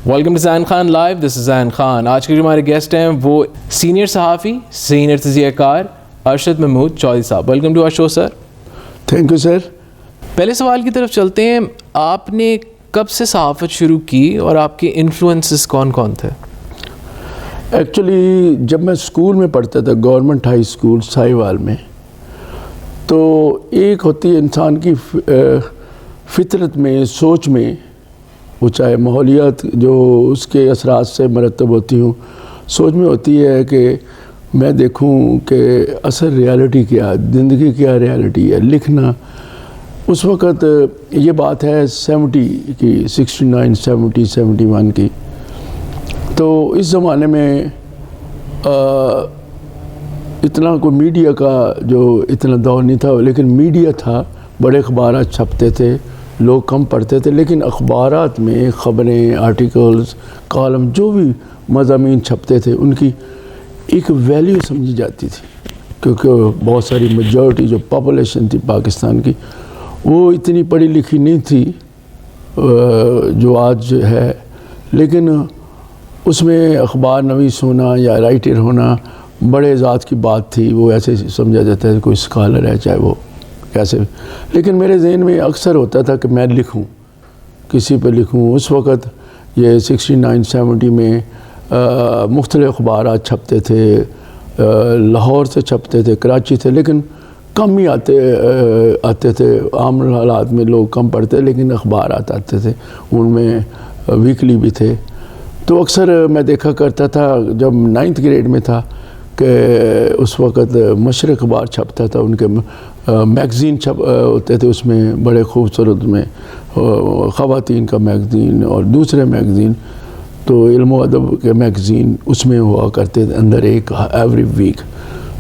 Welcome to Zain Khan live. This is Zain Khan. آج کے جو ہمارے گیسٹ ہیں وہ سینئر صحافی, سینئر تجزیہ کار ارشد محمود چودھری صاحب. Welcome to our show sir. Thank you sir. پہلے سوال کی طرف چلتے ہیں. آپ نے کب سے صحافت شروع کی اور آپ کے انفلوئنسز کون کون تھے؟ ایکچولی جب میں اسکول میں پڑھتا تھا, گورنمنٹ ہائی اسکول سائیوال میں, تو ایک ہوتی ہے انسان کی فطرت میں, سوچ میں, وہ چاہے ماحولیات جو اس کے اثرات سے مرتب ہوتی ہوں, سوچ میں ہوتی ہے کہ میں دیکھوں کہ اصل ریالٹی کیا, زندگی کیا ریالٹی ہے. لکھنا اس وقت یہ بات ہے 70 کی, 69 70 71 کی. تو اس زمانے میں اتنا کوئی میڈیا کا جو اتنا دور نہیں تھا, لیکن میڈیا تھا. بڑے اخبارات چھپتے تھے, لوگ کم پڑھتے تھے, لیکن اخبارات میں خبریں, آرٹیکلز, کالم, جو بھی مضامین چھپتے تھے ان کی ایک ویلیو سمجھی جاتی تھی, کیونکہ بہت ساری میجورٹی جو پاپولیشن تھی پاکستان کی وہ اتنی پڑھی لکھی نہیں تھی جو آج ہے. لیکن اس میں اخبار نویس ہونا یا رائٹر ہونا بڑے ذات کی بات تھی. وہ ایسے سمجھا جاتا ہے کوئی اسکالر ہے, چاہے وہ کیسے. لیکن میرے ذہن میں اکثر ہوتا تھا کہ میں لکھوں, کسی پہ لکھوں. اس وقت یہ 69 70 میں مختلف اخبارات چھپتے تھے, لاہور سے چھپتے تھے, کراچی سے, لیکن کم ہی آتے تھے. عام حالات میں لوگ کم پڑھتے, لیکن اخبارات آتے تھے, ان میں ویکلی بھی تھے. تو اکثر میں دیکھا کرتا تھا جب 9th گریڈ میں تھا کہ اس وقت مشرق اخبار چھپتا تھا, ان کے میگزین ہوتے تھے, اس میں بڑے خوبصورت میں خواتین کا میگزین اور دوسرے میگزین, تو علم و ادب کے میگزین اس میں ہوا کرتے تھے اندر ایک ایوری ویک.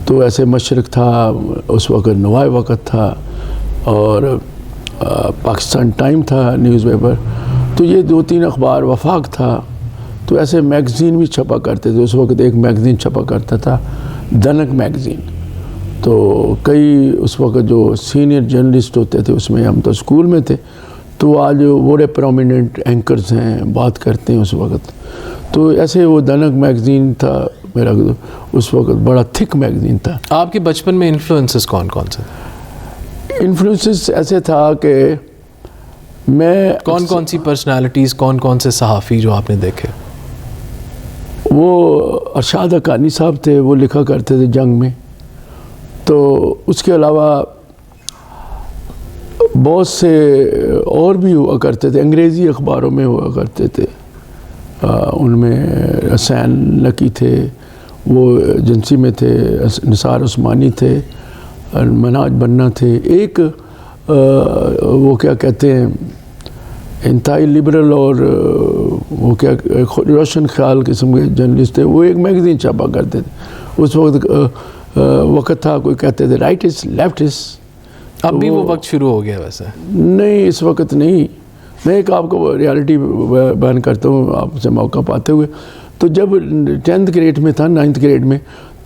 تو ایسے مشرق تھا, اس وقت نوائے وقت تھا, اور پاکستان ٹائم تھا نیوز پیپر. تو یہ 2-3 اخبار, وفاق تھا. تو ایسے میگزین بھی چھپا کرتے تھے. اس وقت ایک میگزین چھپا کرتا تھا, دنک میگزین. تو کئی اس وقت جو سینئر جرنلسٹ ہوتے تھے, اس میں ہم تو اسکول میں تھے, تو آج بڑے پرومیننٹ اینکرز ہیں, بات کرتے ہیں اس وقت. تو ایسے وہ دنک میگزین تھا میرا, اس وقت بڑا تھک میگزین تھا. آپ کے بچپن میں انفلوئنسز کون کون سے؟ انفلوئنسز ایسے تھا کہ میں کون سی پرسنالٹیز, کون سے صحافی جو آپ نے دیکھے؟ وہ ارشاد حقانی صاحب تھے, وہ لکھا کرتے تھے جنگ میں. تو اس کے علاوہ بہت سے اور بھی ہوا کرتے تھے, انگریزی اخباروں میں ہوا کرتے تھے. ان میں حسین لکی تھے, وہ ایجنسی میں تھے, نثار عثمانی تھے, مناج بننا تھے. ایک وہ کیا کہتے ہیں انتہائی لبرل اور وہ کیا روشن خیال قسم کے جرنلسٹ تھے, وہ ایک میگزین چھپا کرتے تھے. اس وقت تھا, کوئی کہتے تھے رائٹس لیفٹس. اب بھی وہ وقت شروع ہو گیا ویسے؟ نہیں, اس وقت نہیں. میں ایک آپ کو ریالٹی بیان کرتا ہوں آپ سے موقع پاتے ہوئے. تو جب 10th گریڈ میں تھا, 9th گریڈ میں,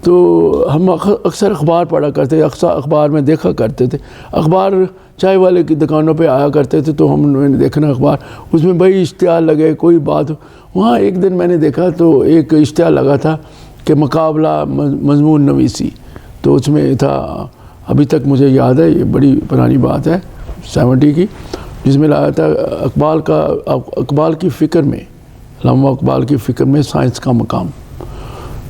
تو ہم اکثر اخبار پڑھا کرتے تھے, اکثر اخبار میں دیکھا کرتے تھے. اخبار چائے والے کی دکانوں پہ آیا کرتے تھے, تو ہم نے دیکھنا اخبار, اس میں بھائی اشتہار لگے, کوئی بات. وہاں ایک دن میں نے دیکھا تو ایک اشتہار لگا تھا کہ مقابلہ مضمون نویسی. تو اس میں تھا, ابھی تک مجھے یاد ہے, یہ بڑی پرانی بات ہے 70 کی, جس میں لایا تھا اقبال کی فکر میں, علامہ اقبال کی فکر میں سائنس کا مقام.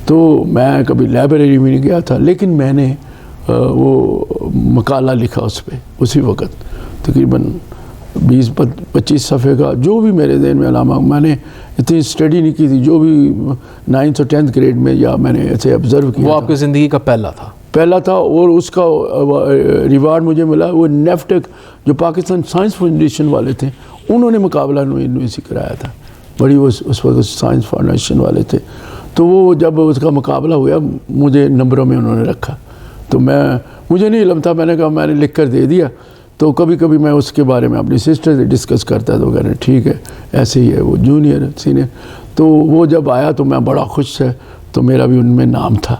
تو میں کبھی لائبریری میں نہیں گیا تھا, لیکن میں نے وہ مقالہ لکھا اس پہ اسی وقت, تقریباً 20-25 صفحے کا. جو بھی میرے ذہن میں علامہ, میں نے اتنی اسٹڈی نہیں کی تھی, جو بھی 9th اور 10th گریڈ میں یا میں نے ایسے آبزرو کیا. وہ آپ کی زندگی کا پہلا تھا, اور اس کا ریوارڈ مجھے ملا. وہ نیفٹک جو پاکستان سائنس فاؤنڈیشن والے تھے, انہوں نے مقابلہ نویسی کرایا تھا. بڑی اس وقت سائنس فاؤنڈیشن والے تھے. تو وہ جب اس کا مقابلہ ہوا, مجھے نمبروں میں انہوں نے رکھا. تو مجھے نہیں علم تھا, میں نے کہا میں نے لکھ کر دے دیا. تو کبھی کبھی میں اس کے بارے میں اپنی سسٹر سے ڈسکس کرتا تھا, وہ کہہ رہے ٹھیک ہے ایسے ہی ہے, وہ جونیئر سینئر. تو وہ جب آیا تو میں بڑا خوش تھا, تو میرا بھی ان میں نام تھا.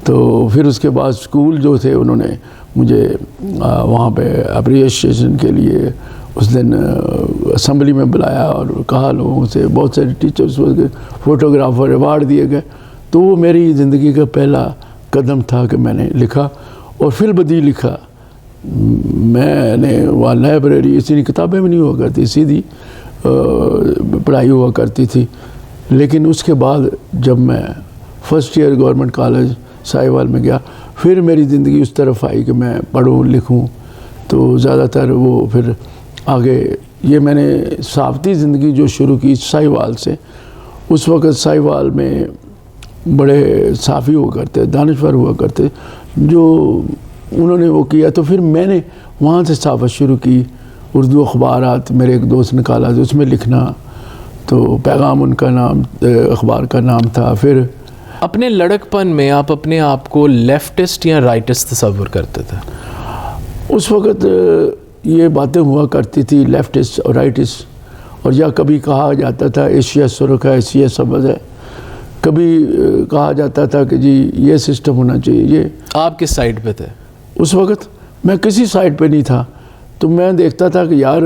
تو پھر اس کے بعد اسکول جو تھے, انہوں نے مجھے وہاں پہ اپریشیشن کے لیے اس دن اسمبلی میں بلایا اور کہا لوگوں سے، بہت سارے ٹیچرس فوٹوگرافر ایوارڈ دیے گئے. تو وہ میری زندگی کا پہلا قدم تھا کہ میں نے لکھا اور فی البدیہہ لکھا. میں نے وہاں لائبریری اتنی کتابیں بھی نہیں ہوا کرتی، سیدھی پڑھائی ہوا کرتی تھی. لیکن اس کے بعد جب میں first year government college Sahiwal میں گیا، پھر میری زندگی اس طرف آئی کہ میں پڑھوں لکھوں. تو زیادہ تر وہ پھر آگے یہ میں نے صحافتی زندگی جو شروع کی ساہیوال سے. اس وقت ساہیوال میں بڑے صحافی ہوا کرتے، دانشور ہوا کرتے جو انہوں نے وہ کیا. تو پھر میں نے وہاں سے صحافت شروع کی. اردو اخبارات میرے ایک دوست نکالا تو اس میں لکھنا. تو پیغام ان کا نام اخبار کا نام تھا. پھر اپنے لڑکپن میں آپ اپنے آپ کو لیفٹسٹ یا رائٹسٹ تصور کرتے تھے؟ اس وقت یہ باتیں ہوا کرتی تھی لیفٹسٹ اور رائٹسٹ، اور یا کبھی کہا جاتا تھا ایشیا سرخ ہے، ایشیا سبز ہے. کبھی کہا جاتا تھا کہ جی یہ سسٹم ہونا چاہیے. یہ آپ کس سائڈ پہ تھے اس وقت؟ میں کسی سائڈ پہ نہیں تھا. تو میں دیکھتا تھا کہ یار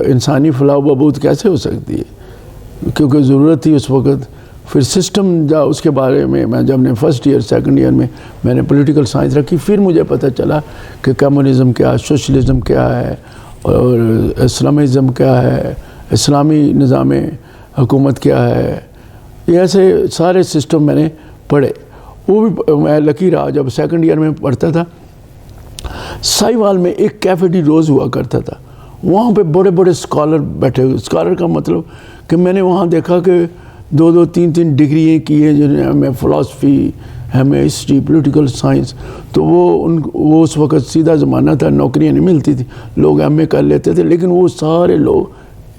انسانی فلاح و بہبود کیسے ہو سکتی ہے، کیونکہ ضرورت تھی اس وقت. پھر سسٹم اس کے بارے میں جب نے فرسٹ ایئر سیکنڈ ایئر میں نے پولیٹیکل سائنس رکھی، پھر مجھے پتہ چلا کہ کمیونزم کیا ہے، سوشلزم کیا ہے، اور اسلامزم کیا ہے، اسلامی نظام حکومت کیا ہے. یہ ایسے سارے سسٹم میں نے پڑھے. وہ بھی میں لکی رہا. جب سیکنڈ ایئر میں پڑھتا تھا، ساہیوال میں ایک کیفے ڈی روز ہوا کرتا تھا. وہاں پہ بڑے بڑے اسکالر بیٹھے ہوئے. اسکالر کا مطلب کہ میں نے وہاں دیکھا کہ 2 3 ڈگریاں کی ہیں، جنہیں ہمیں فلاسفی، ہمیں ہسٹری، پولیٹیکل سائنس. تو وہ اس وقت سیدھا زمانہ تھا، نوکریاں نہیں ملتی تھی، لوگ ایم اے کر لیتے تھے. لیکن وہ سارے لوگ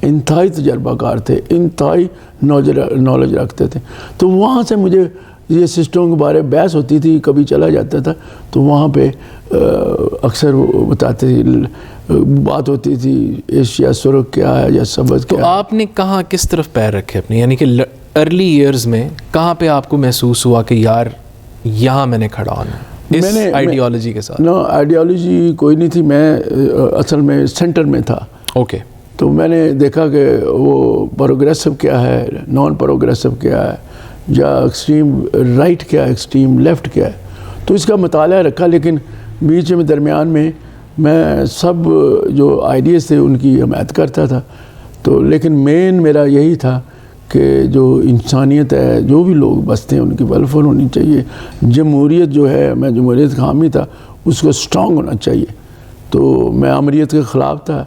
انتہائی تجربہ کار تھے، انتہائی نالج رکھتے تھے. تو وہاں سے مجھے یہ سسٹم کے بارے بحث ہوتی تھی. کبھی چلا جاتا تھا تو وہاں پہ اکثر بتاتے تھے، بات ہوتی تھی ایشیا سرخ کیا ہے یا سبز کیا ہے. تو آپ نے کہاں کس طرف پیر رکھے اپنے، یعنی کہ ارلی ایئرز میں کہاں پہ آپ کو محسوس ہوا کہ یار یہاں میں نے کھڑا ہونا اس آئیڈیالوجی کے ساتھ؟ نو آئیڈیالوجی کوئی نہیں تھی. میں اصل میں سینٹر میں تھا. اوکے. تو میں نے دیکھا کہ وہ پروگریسو کیا ہے، نان پروگریسو کیا ہے، یا ایکسٹریم رائٹ کیا ہے، ایکسٹریم لیفٹ کیا ہے. تو اس کا مطالعہ رکھا. لیکن بیچ میں درمیان میں سب جو آئیڈیاز تھے ان کی حمایت کرتا تھا. تو لیکن مین میرا یہی تھا کہ جو انسانیت ہے، جو بھی لوگ بستے ہیں ان کی ویلفیئر ہونی چاہیے. جمہوریت جو ہے، میں جمہوریت کا حامی تھا، اس کو اسٹرانگ ہونا چاہیے. تو میں آمریت کے خلاف تھا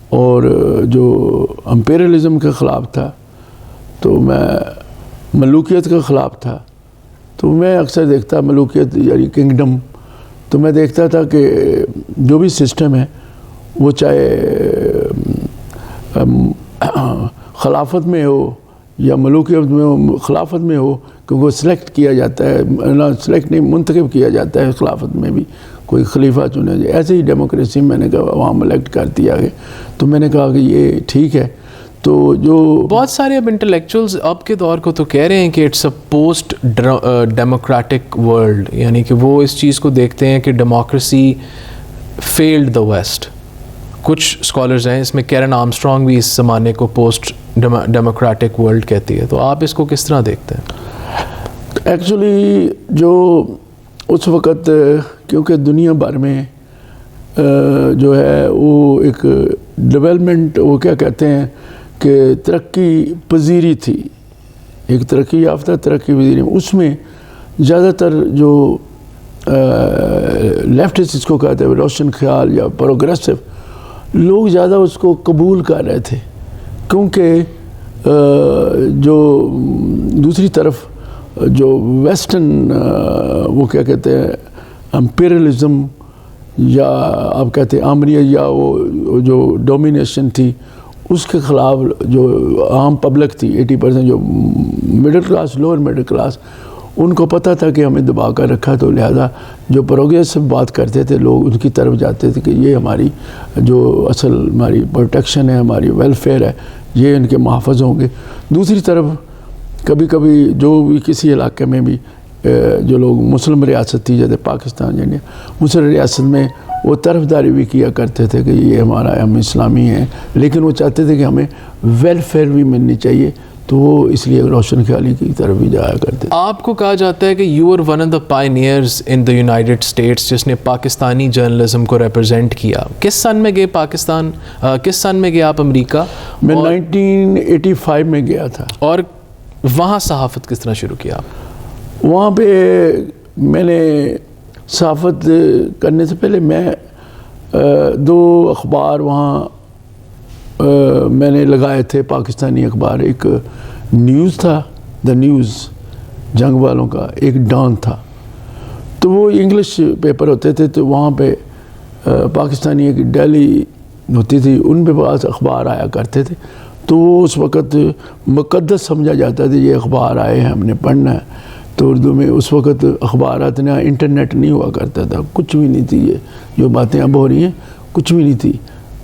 اور جو امپیریلزم کے خلاف تھا. تو میں ملوکیت کے خلاف تھا. تو میں اکثر دیکھتا ملوکیت یعنی کنگڈم. تو میں دیکھتا تھا کہ جو بھی سسٹم ہے وہ چاہے خلافت میں ہو یا ملوکیت میں ہو، خلافت میں ہو کیونکہ وہ سلیکٹ کیا جاتا ہے، سلیکٹ نہیں منتخب کیا جاتا ہے. خلافت میں بھی کوئی خلیفہ چنے جائے. ایسے ہی ڈیموکریسی میں نے کہا وہاں الیکٹ کر دیا ہے. تو میں نے کہا کہ یہ ٹھیک ہے. تو جو بہت سارے اب انٹلیکچوئلز اب کے دور کو تو کہہ رہے ہیں کہ it's a post democratic world, یعنی کہ وہ اس چیز کو دیکھتے ہیں کہ ڈیموکریسی فیلڈ دا ویسٹ. کچھ اسکالرز ہیں، اس میں کیرن آرمسٹرانگ بھی اس زمانے کو پوسٹ ڈیموکریٹک ورلڈ کہتی ہے. تو آپ اس کو کس طرح دیکھتے ہیں؟ ایکچولی جو اس وقت کیونکہ دنیا بھر میں جو ہے وہ ایک ڈیولپمنٹ، وہ کیا کہتے ہیں کہ ترقی پذیری تھی، ایک ترقی یافتہ ترقی پذیری. اس میں زیادہ تر جو لیفٹسٹ اس کو کہتے ہیں روشن خیال یا پروگریسو لوگ زیادہ اس کو قبول کر رہے تھے. کیونکہ جو دوسری طرف جو ویسٹرن وہ کیا کہتے ہیں امپیریلزم یا آپ کہتے ہیں آمریت یا وہ جو ڈومینیشن تھی، اس کے خلاف جو عام پبلک تھی 80% جو middle class, lower middle class, ان کو پتہ تھا کہ ہمیں دبا کر رکھا. تو لہذا جو پروگریسو بات کرتے تھے لوگ ان کی طرف جاتے تھے کہ یہ ہماری جو اصل ہماری پروٹیکشن ہے، ہماری ویلفیئر ہے، یہ ان کے محافظ ہوں گے. دوسری طرف کبھی کبھی جو بھی کسی علاقے میں بھی جو لوگ مسلم ریاست تھی جیسے پاکستان، انڈیا، مسلم ریاست میں وہ طرفداری بھی کیا کرتے تھے کہ یہ ہمارا ہم اسلامی ہیں، لیکن وہ چاہتے تھے کہ ہمیں ویلفیئر بھی ملنی چاہیے، تو وہ اس لیے روشن خیالی کی طرف بھی جایا کرتے تھے۔ آپ کو کہا جاتا ہے کہ you are one of the pioneers in the United States جس نے پاکستانی جرنلزم کو ریپرزینٹ کیا۔ کس سن میں گئے پاکستان، کس سن میں گئے آپ امریکہ؟ میں 1985 میں گیا تھا، اور وہاں صحافت کس طرح شروع کیا آپ؟ وہاں پہ میں نے صحافت کرنے سے پہلے میں 2 اخبار وہاں میں نے لگائے تھے، پاکستانی اخبار، ایک نیوز تھا، دا نیوز جنگ والوں کا، ایک ڈان تھا، تو وہ انگلش پیپر ہوتے تھے، تو وہاں پہ پاکستانی ایک ڈیلی ہوتی تھی، ان پہ بعض اخبار آیا کرتے تھے، تو وہ اس وقت مقدس سمجھا جاتا تھا، یہ اخبار آئے ہیں ہم نے پڑھنا ہے۔ تو اردو میں اس وقت اخبارات نہ انٹرنیٹ نہیں ہوا کرتا تھا، کچھ بھی نہیں تھی، یہ جو باتیں اب ہو رہی ہیں کچھ بھی نہیں تھی،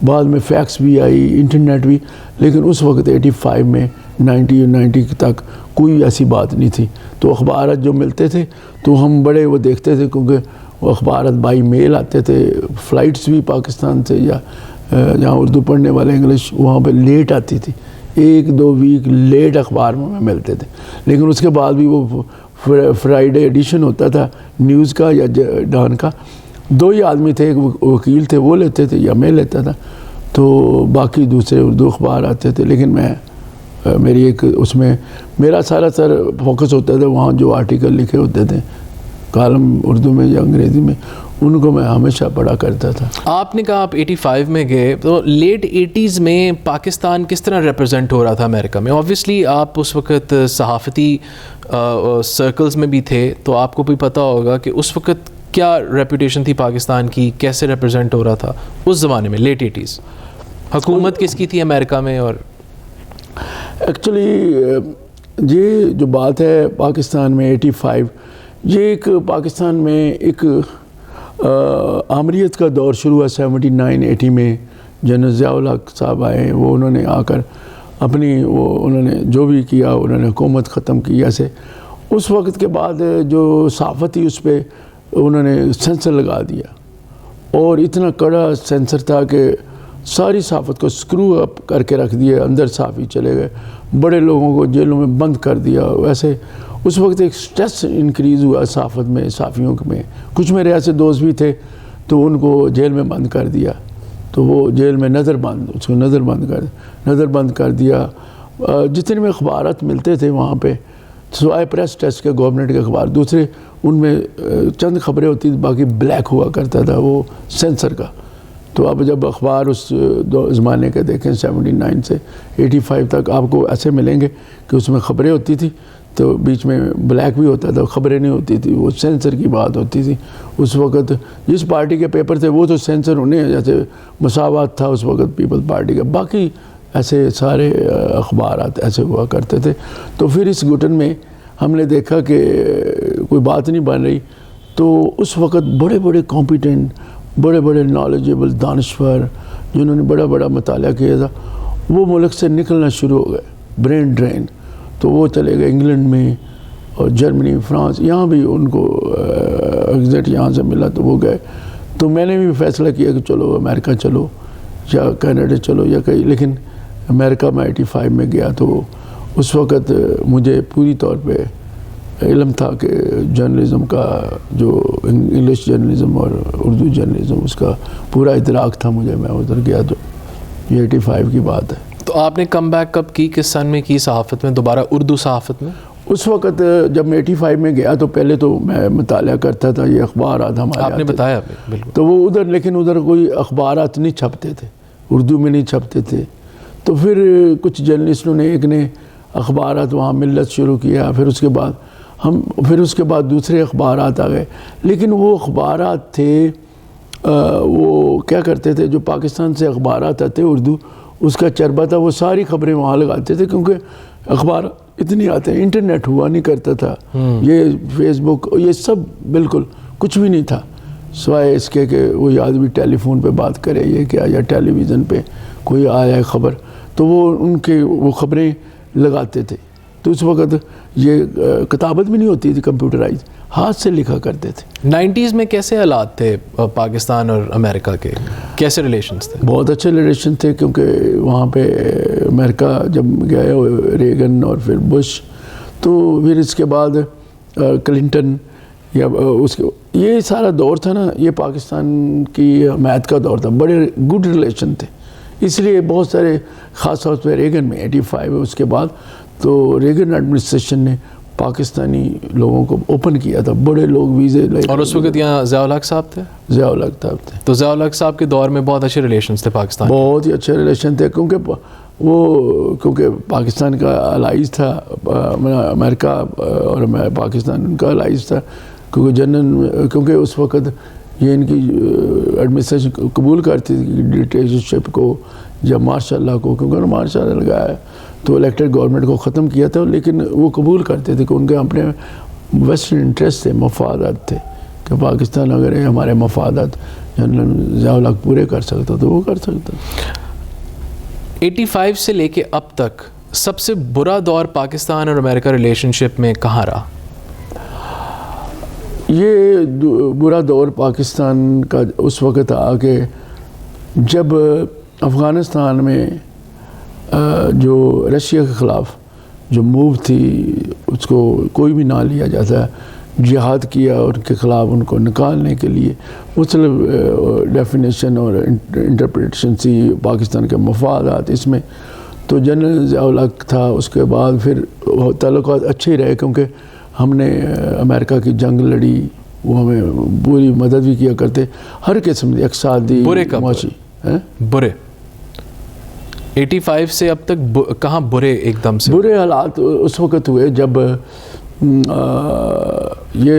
بعد میں فیکس بھی آئی، انٹرنیٹ بھی، لیکن اس وقت 85 میں 90 تک کوئی ایسی بات نہیں تھی۔ تو اخبارات جو ملتے تھے تو ہم بڑے وہ دیکھتے تھے، کیونکہ وہ اخبارات بائی میل آتے تھے، فلائٹس بھی پاکستان سے یا جہاں اردو پڑھنے والے انگلش وہاں پہ لیٹ آتی تھی، 1-2 ویک لیٹ اخبار میں ملتے تھے، لیکن اس کے بعد بھی وہ فرائیڈے ایڈیشن ہوتا تھا نیوز کا یا ڈان کا، 2 ہی آدمی تھے، ایک وکیل تھے وہ لیتے تھے یا میں لیتا تھا، تو باقی دوسرے اردو اخبار آتے تھے، لیکن میں میری ایک اس میں میرا سارا فوکس ہوتا تھا، وہاں جو آرٹیکل لکھے ہوتے تھے کالم اردو میں یا انگریزی میں، ان کو میں ہمیشہ پڑھا کرتا تھا۔ آپ نے کہا آپ 85 میں گئے، تو لیٹ 80s میں پاکستان کس طرح ریپرزینٹ ہو رہا تھا امریکہ میں؟ اوبویسلی آپ اس وقت صحافتی سرکلز میں بھی تھے، تو آپ کو بھی پتہ ہوگا کہ اس وقت کیا ریپوٹیشن تھی پاکستان کی، کیسے ریپرزینٹ ہو رہا تھا اس زمانے میں لیٹ 80s؟ حکومت کس کی تھی امریکہ میں؟ اور ایکچولی یہ جو بات ہے پاکستان میں 85، یہ ایک پاکستان میں ایک آمریت کا دور شروع ہوا 79-80 میں۔ جنرل ضیاء الحق صاحب آئے، وہ انہوں نے آ کر اپنی انہوں نے جو بھی کیا، انہوں نے حکومت ختم کی ایسے۔ اس وقت کے بعد جو صحافت تھی اس پہ انہوں نے سینسر لگا دیا، اور اتنا کڑا سینسر تھا کہ ساری صحافت کو سکرو اپ کر کے رکھ دیا، اندر صحافی چلے گئے، بڑے لوگوں کو جیلوں میں بند کر دیا۔ ویسے اس وقت ایک سٹریس انکریز ہوا صحافت میں، صحافیوں میں۔ کچھ میرے ایسے دوست بھی تھے تو ان کو جیل میں بند کر دیا، تو وہ جیل میں نظر بند کر دیا۔ جتنے میں اخبارات ملتے تھے وہاں پہ، سوائے پریس ٹیسٹ کے گورنمنٹ کے اخبار، دوسرے ان میں چند خبریں ہوتی تھیں، باقی بلیک ہوا کرتا تھا وہ سینسر کا۔ تو اب جب اخبار اس زمانے کے دیکھیں 79 سے 85 تک، آپ کو ایسے ملیں گے کہ اس میں خبریں ہوتی تھی تو بیچ میں بلیک بھی ہوتا تھا، خبریں نہیں ہوتی تھی، وہ سینسر کی بات ہوتی تھی۔ اس وقت جس پارٹی کے پیپر تھے وہ تو سینسر ہونے، جیسے مساوات تھا اس وقت پیپل پارٹی کا، باقی ایسے سارے اخبارات ایسے ہوا کرتے تھے۔ تو پھر اس گھٹن میں ہم نے دیکھا کہ کوئی بات نہیں بن رہی، تو اس وقت بڑے بڑے کمپیٹنٹ، بڑے بڑے نالجیبل دانشور جنہوں نے بڑا بڑا مطالعہ کیا تھا، وہ ملک سے نکلنا شروع ہو گئے، برین ڈرین۔ تو وہ چلے گئے انگلینڈ میں اور جرمنی، فرانس، یہاں بھی ان کو ایگزٹ یہاں سے ملا تو وہ گئے۔ تو میں نے بھی فیصلہ کیا کہ چلو امریکہ چلو یا کینیڈا چلو یا کہیں، لیکن امریکہ میں 85 میں گیا تو اس وقت مجھے پوری طور پہ علم تھا کہ جرنلزم کا، جو انگلش جرنلزم اور اردو جرنلزم، اس کا پورا ادراک تھا مجھے۔ میں ادھر گیا تو یہ 85 کی بات ہے۔ تو آپ نے کم بیک کب کی، کس سن میں کی صحافت میں دوبارہ، اردو صحافت میں؟ اس وقت جب میں 85 میں گیا تو پہلے تو میں مطالعہ کرتا تھا، یہ اخبارات ہمارے آپ نے بتایا بالکل، تو وہ ادھر، لیکن ادھر کوئی اخبارات نہیں چھپتے تھے، اردو میں نہیں چھپتے تھے۔ تو پھر کچھ جرنلسٹوں نے ایک نے اخبارات وہاں ملت شروع کیا، پھر اس کے بعد دوسرے اخبارات آ گئے، لیکن وہ اخبارات تھے وہ کیا کرتے تھے، جو پاکستان سے اخبارات آتے اردو، اس کا چربہ تھا، وہ ساری خبریں وہاں لگاتے تھے، کیونکہ اخبار اتنی آتے ہیں، انٹرنیٹ ہوا نہیں کرتا تھا، یہ فیس بک یہ سب بالکل کچھ بھی نہیں تھا، سوائے اس کے کہ وہ آدمی ٹیلی فون پہ بات کرے یہ کیا، یا ٹیلی ویژن پہ کوئی آیا خبر تو وہ ان کے وہ خبریں لگاتے تھے۔ تو اس وقت یہ کتابت بھی نہیں ہوتی تھی کمپیوٹرائز، ہاتھ سے لکھا کرتے تھے۔ 90s میں کیسے حالات تھے پاکستان اور امریکہ کے، کیسے ریلیشنز تھے؟ بہت اچھے ریلیشن تھے، کیونکہ وہاں پہ امریکہ جب گئے ریگن اور پھر بش، تو پھر اس کے بعد کلنٹن، یا اس کے یہ سارا دور تھا نا، یہ پاکستان کی حمایت کا دور تھا، بڑے گڈ ریلیشن تھے، اس لیے بہت سارے، خاص طور پہ ریگن میں 85 اس کے بعد تو ریگن ایڈمنسٹریشن نے پاکستانی لوگوں کو اوپن کیا تھا، بڑے لوگ ویزے لے، اور اس وقت یہاں ضیاء الحق صاحب تھے؟ ضیاء الحق صاحب تھے، تو ضیاء الحق صاحب کے دور میں بہت اچھے ریلیشنز تھے پاکستان، بہت ہی اچھے ریلیشن تھے، کیونکہ پاکستان کا الائز تھا امریکہ، اور پاکستان ان کا الائز تھا، کیونکہ اس وقت یہ ان کی ایڈمنسٹریشن قبول کرتی تھی ڈکٹیٹرشپ کو یا مارشل لا کو، کیونکہ انہوں نے مارشل لا لگایا تو الیکٹڈ گورنمنٹ کو ختم کیا تھا، لیکن وہ قبول کرتے تھے کہ ان کے اپنے ویسٹرن انٹرسٹ تھے، مفادات تھے، کہ پاکستان اگر ہمارے مفادات جنرل ضیاء الحق پورے کر سکتا تو وہ کر سکتا۔ 85 سے لے کے اب تک سب سے برا دور پاکستان اور امریکہ ریلیشن شپ میں کہاں رہا؟ یہ برا دور پاکستان کا اس وقت آ کہ جب افغانستان میں جو رشیا کے خلاف جو موو تھی اس کو کوئی بھی نہ لیا جاتا، جہاد کیا ان کے خلاف، ان کو نکالنے کے لیے مختلف ڈیفینیشن اور انٹرپریٹیشن تھی پاکستان کے مفادات اس میں، تو جنرل ضیاء الحق تھا، اس کے بعد پھر تعلقات اچھے ہی رہے، کیونکہ ہم نے امریکہ کی جنگ لڑی، وہ ہمیں پوری مدد بھی کیا کرتے، ہر قسم کی اقتصادی، معاشی۔ برے 85 سے اب تک کہاں برے ایک دم سے؟ برے حالات اس وقت ہوئے جب یہ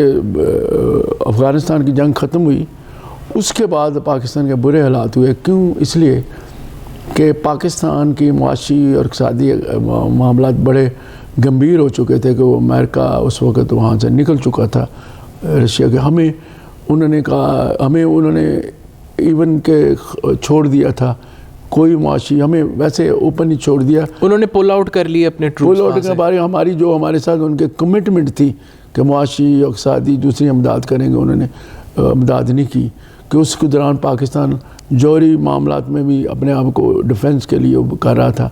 افغانستان کی جنگ ختم ہوئی، اس کے بعد پاکستان کے برے حالات ہوئے۔ کیوں؟ اس لیے کہ پاکستان کی معاشی اور اقتصادی معاملات بڑے گمبھیر ہو چکے تھے، کہ وہ امریکہ اس وقت وہاں سے نکل چکا تھا رشیا کے، ہمیں انہوں نے ایون کہ چھوڑ دیا تھا، کوئی معاشی ہمیں ویسے اوپن ہی چھوڑ دیا، انہوں نے پول آؤٹ کر لیے اپنے ٹروپس، پول آؤٹ کے بارے ہمارے ساتھ ان کے کمٹمنٹ تھی کہ معاشی اقتصادی دوسری امداد کریں گے، انہوں نے امداد نہیں کی، کہ اس کے دوران پاکستان جوہری معاملات میں بھی اپنے آپ کو ڈیفنس کے لیے کر رہا تھا،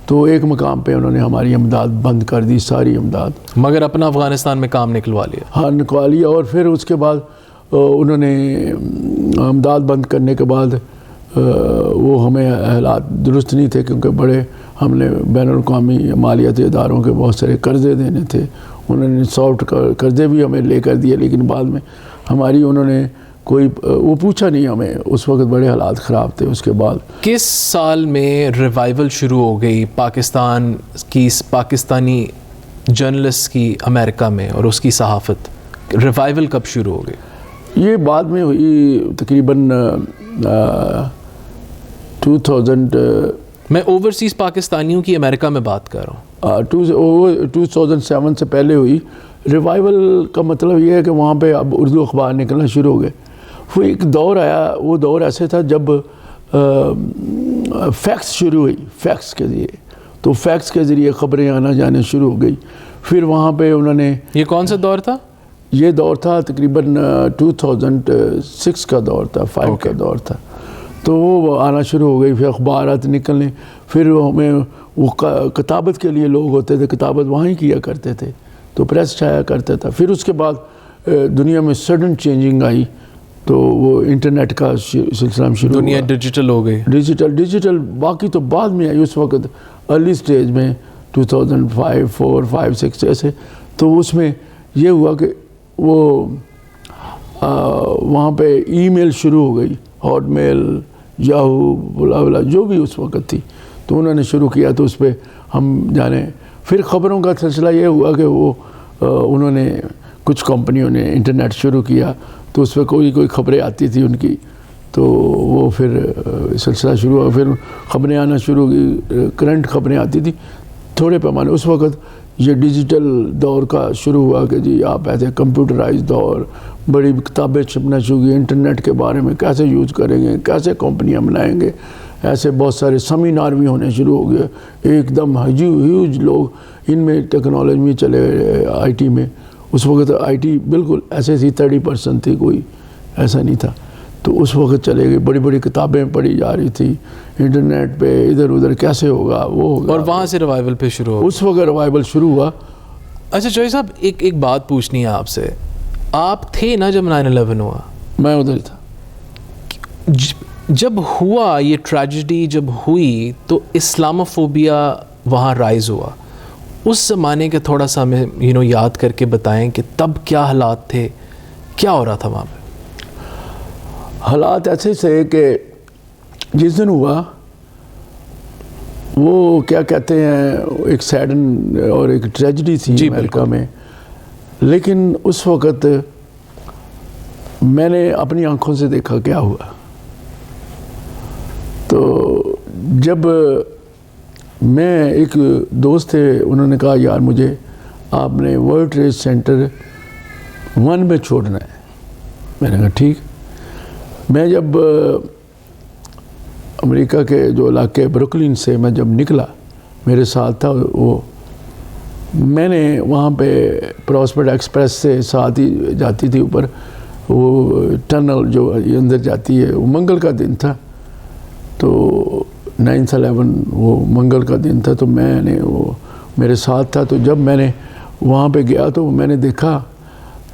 تو ایک مقام پہ انہوں نے ہماری امداد بند کر دی، ساری امداد، مگر اپنا افغانستان میں کام نکلوا لیا۔ ہاں نکلوا لیا، اور پھر اس کے بعد انہوں نے امداد بند کرنے کے بعد وہ ہمیں حالات درست نہیں تھے، کیونکہ بڑے ہم نے بین الاقوامی مالیاتی اداروں کے بہت سارے قرضے دینے تھے، انہوں نے سافٹ قرضے بھی ہمیں لے کر دیے، لیکن بعد میں انہوں نے کوئی وہ پوچھا نہیں ہمیں، اس وقت بڑے حالات خراب تھے۔ اس کے بعد کس سال میں ریوائول شروع ہو گئی پاکستانی جرنلسٹ کی امریکہ میں اور اس کی صحافت؟ ریوائول کب شروع ہو گئی؟ یہ بعد میں ہوئی تقریباً 2000، میں اوورسیز پاکستانیوں کی امریکہ میں بات کر رہا ہوں، 2007 سے پہلے ہوئی۔ ریوائول کا مطلب یہ ہے کہ وہاں پہ اب اردو اخبار نکلنا شروع ہو گئے۔ وہ ایک دور آیا، وہ دور ایسے تھا جب فیکس شروع ہوئی، فیکس کے ذریعے، تو فیکس کے ذریعے خبریں آنا جانے شروع ہو گئی۔ پھر وہاں پہ انہوں نے، یہ کون سا دور تھا؟ یہ دور تھا تقریباً 2006 کا دور تھا، 5 کا دور تھا، تو وہ آنا شروع ہو گئی، پھر اخبارات نکلنے، پھر ہمیں وہ کتابت کے لیے لوگ ہوتے تھے، کتابت وہاں ہی کیا کرتے تھے، تو پریس چھایا کرتا تھا۔ پھر اس کے بعد دنیا میں سڈن چینجنگ آئی، تو وہ انٹرنیٹ کا سلسلہ شروع ہوا، دنیا ڈیجیٹل ہو گئی، ڈیجیٹل باقی تو بعد میں آئی، اس وقت ارلی سٹیج میں 2005 4 5 6 ایسے، تو اس میں یہ ہوا کہ وہ وہاں پہ ای میل شروع ہو گئی، ہاٹ میل، یاہو، بلا جو بھی اس وقت تھی، تو انہوں نے شروع کیا، تو اس پہ ہم جانے۔ پھر خبروں کا سلسلہ یہ ہوا کہ وہ انہوں نے کچھ کمپنیوں نے انٹرنیٹ شروع کیا، تو اس پہ کوئی خبریں آتی تھی ان کی، تو وہ پھر سلسلہ شروع ہوا، پھر خبریں آنا شروع ہوئی، کرنٹ خبریں آتی تھی تھوڑے پیمانے۔ اس وقت یہ ڈیجیٹل دور کا شروع ہوا کہ جی آپ ایسے کمپیوٹرائز دور، بڑی کتابیں چھپنا شروع ہوئی، انٹرنیٹ کے بارے میں کیسے یوز کریں گے، کیسے کمپنیاں بنائیں گے، ایسے بہت سارے سیمینار بھی ہونے شروع ہو گئے, ایک دم ہیوج لوگ ان میں ٹیکنالوجی میں چلے گئے, آئی ٹی میں. اس وقت آئی ٹی بالکل ایسے تھی 30% تھی, کوئی ایسا نہیں تھا. تو اس وقت چلے گئے, بڑی بڑی کتابیں پڑھی جا رہی تھی انٹرنیٹ پہ, ادھر ادھر کیسے ہوگا وہ ہوگا, اور وہاں سے ریوائول پہ شروع ہو. اس وقت ریوائول شروع ہوا. اچھا چوہی صاحب, ایک بات پوچھنی ہے آپ سے. آپ تھے نا جب 9/11 ہوا؟ میں ادھر تھا. جب ہوا یہ ٹریجڈی جب ہوئی تو اسلاموفوبیا وہاں رائز ہوا. اس زمانے کے تھوڑا سا ہمیں یاد کر کے بتائیں کہ تب کیا حالات تھے, کیا ہو رہا تھا وہاں پہ؟ حالات ایسے سے کہ جس دن ہوا وہ کیا کہتے ہیں, ایک سیڈن اور ایک ٹریجڈی تھی امریکہ میں. لیکن اس وقت میں نے اپنی آنکھوں سے دیکھا کیا ہوا. تو جب میں, ایک دوست تھے, انہوں نے کہا یار مجھے آپ نے ورلڈ ٹریڈ سینٹر 1 میں چھوڑنا ہے. میں نے کہا ٹھیک. میں جب امریکہ کے جو علاقے بروکلن سے میں جب نکلا, میرے ساتھ تھا وہ, میں نے وہاں پہ پراسپرٹ ایکسپریس سے ساتھ ہی جاتی تھی اوپر, وہ ٹنل جو اندر جاتی ہے, وہ منگل کا دن تھا. تو 9/11 وہ منگل کا دن تھا. تو میں نے, وہ میرے ساتھ تھا. تو جب میں نے وہاں پہ گیا تو میں نے دیکھا